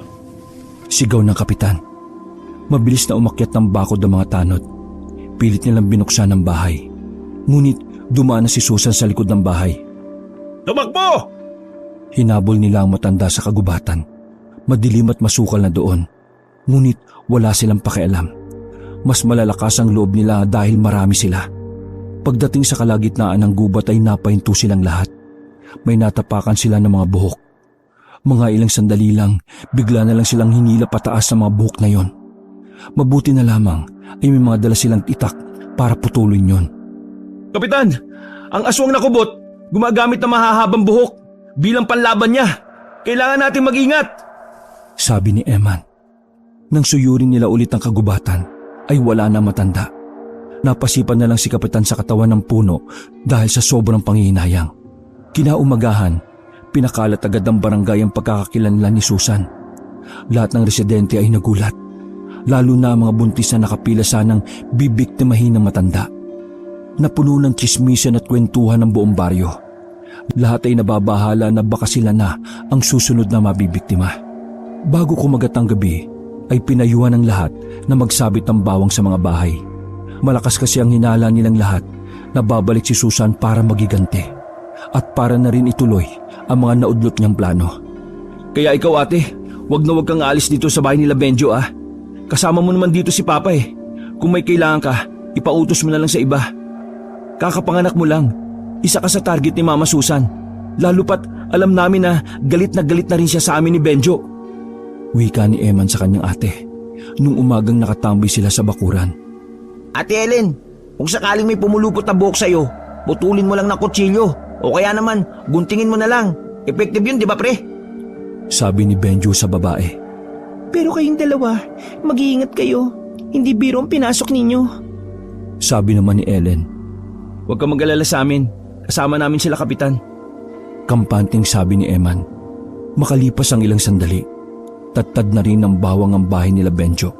Sigaw ng kapitan. Mabilis na umakyat ng bakod ng mga tanod. Pilit nilang binuksan ang bahay. Ngunit dumaan na si Susan sa likod ng bahay. Tumakbo! Hinabol nila ang matanda sa kagubatan. Madilim at masukal na doon. Ngunit wala silang pakialam. Mas malalakas ang loob nila dahil marami sila. Pagdating sa kalagitnaan ng gubat ay napahinto silang lahat. May natapakan sila ng mga buhok. Mga ilang sandali lang, bigla na lang silang hinila pataas ng mga buhok na yon. Mabuti na lamang ay may mga dala silang itak para putulin yon. Kapitan, ang aswang na kubot gumagamit ng mahahabang buhok bilang panlaban niya. Kailangan natin mag-ingat. Sabi ni Eman. Nang suyurin nila ulit ang kagubatan, ay wala na matanda. Napasipan na lang si kapitan sa katawan ng puno dahil sa sobrang panghihinayang. Kinaumagahan, pinakalat agad ng barangay ang pagkakakilanlan ni Susan. Lahat ng residente ay nagulat. Lalo na ang mga buntis na nakapila sanang bibiktimahin ng matanda. Napuno ng tsismisan at kwentuhan ng buong baryo. Lahat ay nababahala na baka sila na ang susunod na mabibiktima. Bago kumagat ang gabi, ay pinayuhan ng lahat na magsabit ng bawang sa mga bahay. Malakas kasi ang hinala nilang lahat na babalik si Susan para magigante. At para na rin ituloy ang mga naudlot niyang plano. Kaya ikaw ate, wag na wag kang aalis dito sa bahay nila Benjo ah. Kasama mo naman dito si Papa eh. Kung may kailangan ka, ipautos mo na lang sa iba. Kakapanganak mo lang. Isa ka sa target ni Mama Susan. Lalo pat alam namin na galit na rin siya sa amin ni Benjo. Wika ni Eman sa kanyang ate. nung umagang nakatambay sila sa bakuran. Ate Ellen, kung sakaling may pumulupot na buhok sa'yo, putulin mo lang ng kutsilyo o kaya naman guntingin mo na lang. Effective yun, di ba pre? Sabi ni Benjo sa babae. Pero kayong dalawa, mag-iingat kayo. Hindi biro ang pinasok ninyo. Sabi naman ni Ellen. Huwag kang mag-alala sa amin. Kasama namin sila, Kapitan. Kampanting sabi ni Eman. Makalipas ang ilang sandali, tattad na rin ng bawang ang bahay nila Benjo.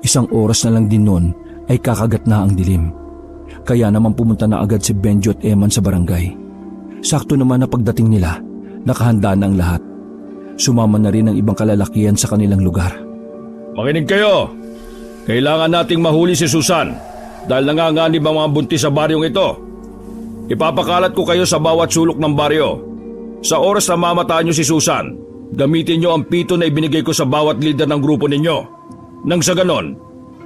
1 oras na lang din noon ay kakagat na ang dilim. Kaya naman pumunta na agad si Benjo at Eman sa barangay. Sakto naman na pagdating nila, nakahanda na ang lahat. Sumama na rin ang ibang kalalakihan sa kanilang lugar. Makinig kayo! Kailangan nating mahuli si Susan dahil nanganganib ang mga buntis sa baryong ito. Ipapakalat ko kayo sa bawat sulok ng baryo. Sa oras na mamataan nyo si Susan, gamitin nyo ang pito na ibinigay ko sa bawat leader ng grupo ninyo. Nang sa ganon,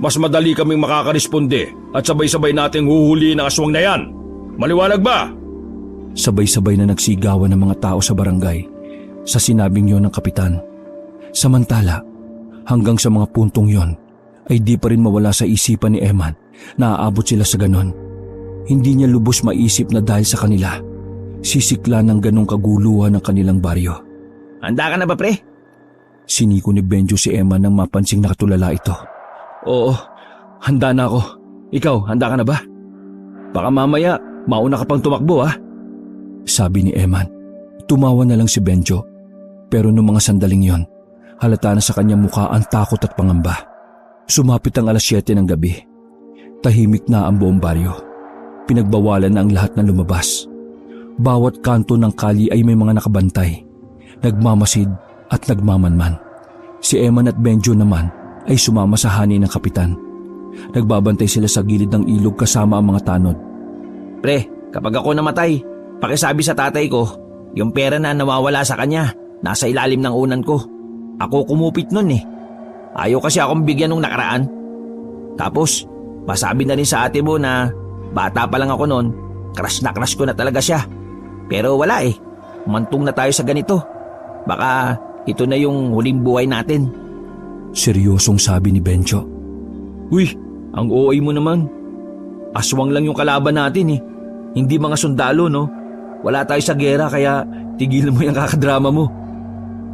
mas madali kaming makakaresponde at sabay-sabay nating huhuliin ang aswang na yan. Maliwanag ba? Sabay-sabay na nagsigawan ng mga tao sa barangay sa sinabing yon ng kapitan. Samantala, hanggang sa mga puntong yon ay di pa rin mawala sa isipan ni Eman na aabot sila sa ganon. Hindi niya lubos maisip na dahil sa kanila, sisikla ng ganong kaguluhan ng kanilang baryo. Handa ka na ba pre? Siniko ni Benjo si Eman nang mapansing nakatulala ito. Oo, handa na ako. Ikaw, handa ka na ba? Baka mamaya, mauna ka pang tumakbo ha? Sabi ni Eman. Tumawa na lang si Benjo. Pero noong mga sandaling yon, halata na sa kanyang mukha ang takot at pangamba. Sumapit ang 7:00 ng gabi. Tahimik na ang buong baryo. Pinagbawalan na ang lahat na lumabas. Bawat kanto ng kali ay may mga nakabantay, nagmamasid at nagmamanman. Si Eman at Benjo naman ay sumama sa hani ng kapitan. Nagbabantay sila sa gilid ng ilog kasama ang mga tanod. Pre, kapag ako namatay, pakisabi sa tatay ko, yung pera na nawawala sa kanya, nasa ilalim ng unan ko. Ako kumupit nun eh. Ayaw kasi akong bigyan nung nakaraan. Tapos, masabi na rin sa ate mo na bata pa lang ako noon, crush na crush ko na talaga siya. Pero wala eh, umantong na tayo sa ganito. Baka ito na yung huling buhay natin. Seryosong sabi ni Benjo. Uy, ang OA mo naman. Aswang lang yung kalaban natin eh. Hindi mga sundalo no. Wala tayo sa gera kaya tigilan mo yung kakadrama mo.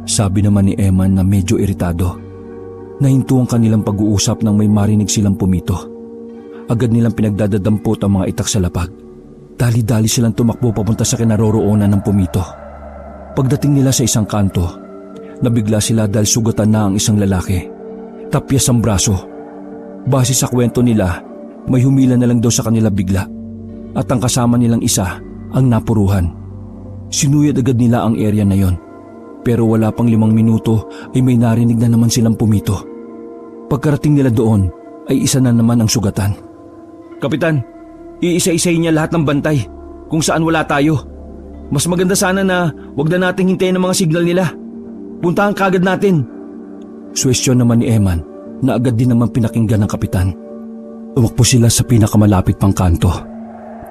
Sabi naman ni Eman na medyo iritado. Nahinto ang kanilang pag-uusap nang may marinig silang pumito. Agad nilang pinagdadadampot ang mga itak sa lapag. Dali-dali silang tumakbo papunta sa kinaroroonan ng pumito. Pagdating nila sa isang kanto, nabigla sila dahil sugatan na ang isang lalaki. Tapyas ang braso. Base sa kwento nila, may humila na lang daw sa kanila bigla. At ang kasama nilang isa ang napuruhan. Sinuyad agad nila ang area na yon. Pero wala pang 5 minuto ay may narinig na naman silang pumito. Pagkarating nila doon ay isa na naman ang sugatan. Kapitan, iisa-isahin niya lahat ng bantay kung saan wala tayo. Mas maganda sana na wag na nating hintayin ang mga signal nila. Puntahan kagad natin. Suwestyon naman ni Eman na agad din naman pinakinggan ng kapitan. Umakbo sila sa pinakamalapit pang kanto.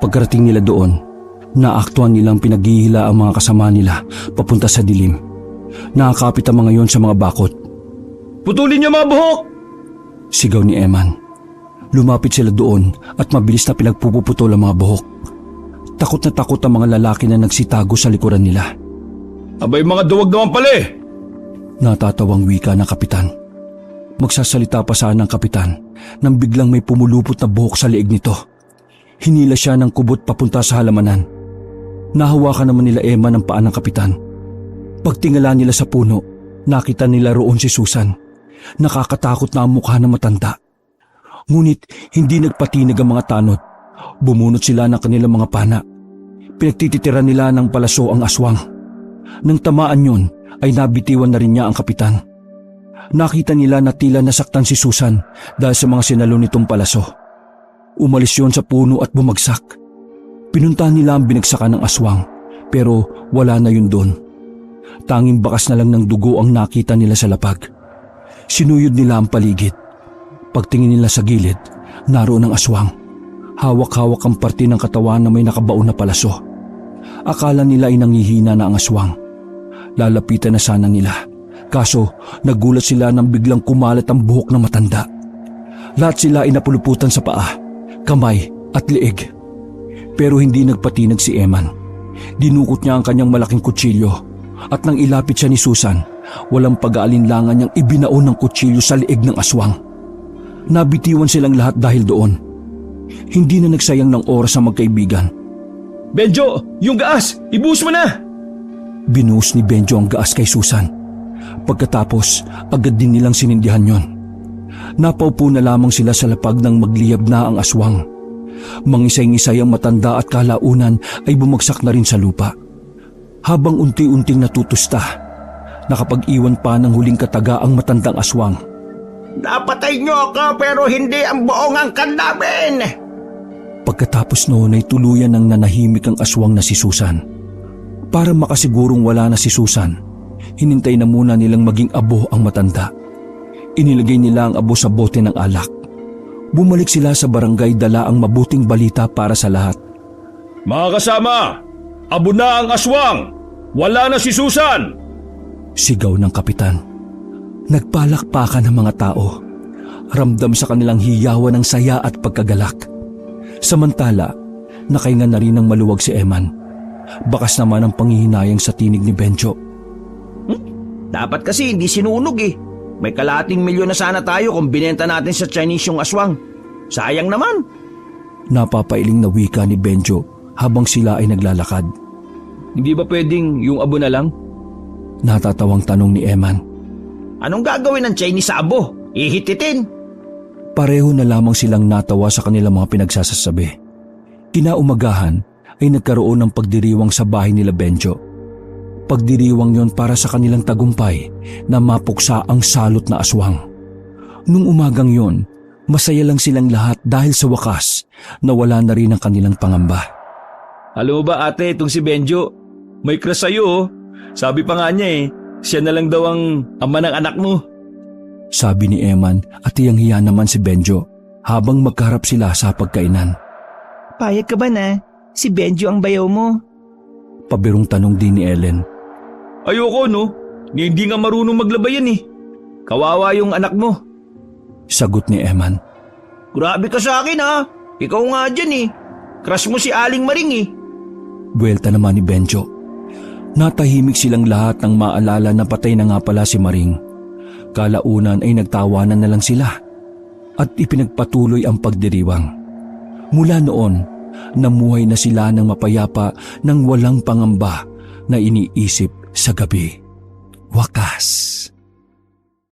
Pagkarating nila doon, naaktuhan nilang pinaghihila ang mga kasama nila papunta sa dilim. Nakakapit ang mga yon sa mga bakod. Putulin niyo mga buhok! Sigaw ni Eman. Lumapit sila doon at mabilis na pinagpuputol ang mga buhok. Takot na takot ang mga lalaki na nagsitago sa likuran nila. Abay mga duwag naman pala eh. Natatawang wika ng kapitan. Magsasalita pa sana ang kapitan nang biglang may pumulupot na buhok sa leeg nito. Hinila siya ng kubot papunta sa halamanan. Nahawakan naman nila Eman ang paa ng kapitan. Pagtingala nila sa puno, nakita nila roon si Susan. Nakakatakot na ang mukha ng matanda. Ngunit hindi nagpatinag ang mga tanod. Bumunot sila ng kanilang mga pana. Pinagtititiran nila ng palaso ang aswang. Nang tamaan yun, ay nabitiwan na rin niya ang kapitan. Nakita nila na tila nasaktan si Susan dahil sa mga sinalo nitong palaso. Umalis yun sa puno at bumagsak. Pinuntahan nila ang binagsakan ng aswang, pero wala na yun doon. Tanging bakas na lang ng dugo ang nakita nila sa lapag. Sinuyod nila ang paligid. Pagtingin nila sa gilid, naroon ang aswang. Hawak-hawak ang parte ng katawan na may nakabaon na palaso. Akala nila ay nangihina na ang aswang. Lalapitan na sana nila, Kaso nagulat sila nang biglang kumalat ang buhok ng matanda. Lahat sila ay napuluputan sa paa, kamay at liig. Pero hindi nagpatinag si Eman. Dinukot niya ang kanyang malaking kutsilyo at nang ilapit siya ni Susan, walang pag-aalinlangan niyang ibinaon ng kutsilyo sa liig ng aswang. Nabitiwan silang lahat dahil doon. Hindi na nagsayang ng oras ang magkaibigan. Benjo, yung gaas! Ibuhos mo na! Binuhos ni Benjo ang gaas kay Susan. Pagkatapos, agad din nilang sinindihan yon. Napaupo na lamang sila sa lapag nang magliyab na ang aswang. Mangisay-ngisay ang matanda at kalaunan ay bumagsak na rin sa lupa. Habang unti-unting natutusta, nakapag-iwan pa ng huling kataga ang matandang aswang. Napatay niyo ako pero hindi ang buong angkan namin! Pagkatapos noon ay tuluyan ng nanahimik ang aswang na si Susan. Para makasigurong wala na si Susan, hinintay na muna nilang maging abo ang matanda. Inilagay nila ang abo sa bote ng alak. Bumalik sila sa barangay dala ang mabuting balita para sa lahat. Mga kasama, abo na ang aswang! Wala na si Susan! Sigaw ng kapitan. Nagpalakpakan ng mga tao. Ramdam sa kanilang hiyawan ng saya at pagkagalak. Samantala, nakahinga na rin ng maluwag si Eman. Bakas naman ang panghihinayang sa tinig ni Benjo. Dapat kasi hindi sinunog eh. May kalahating milyon na sana tayo kung binenta natin sa Chinese yung aswang. Sayang naman. Napapailing na wika ni Benjo habang sila ay naglalakad. Hindi ba pwedeng yung abo na lang? Natatawang tanong ni Eman. Anong gagawin ng Chinese sa abo? Ihititin. Pareho na lamang silang natawa sa kanilang mga pinagsasasabi. Kinaumagahan ay nagkaroon ng pagdiriwang sa bahay nila Benjo. Pagdiriwang yon para sa kanilang tagumpay na mapuksa ang salot na aswang. Nung umagang yon, masaya lang silang lahat dahil sa wakas nawala na rin ang kanilang pangamba. Alam mo ba ate, itong si Benjo, may crush sa'yo oh. Sabi pa nga niya siya na lang daw ang ama ng anak mo. Sabi ni Eman at hiyang-hiya naman si Benjo habang magkaharap sila sa pagkainan. Payag ka ba na? Si Benjo ang bayaw mo. Pabirong tanong din ni Ellen. Ayoko no, hindi nga marunong maglaba yan Kawawa yung anak mo. Sagot ni Eman. Grabe ka sa akin ha. Ikaw nga dyan Crush mo si Aling Maring Buwelta naman ni Benjo. Natahimik silang lahat nang maalala na patay na nga pala si Maring. Kalaunan ay nagtawanan na lang sila at ipinagpatuloy ang pagdiriwang. Mula noon, namuhay na sila ng mapayapa nang walang pangamba na iniisip sa gabi. Wakas.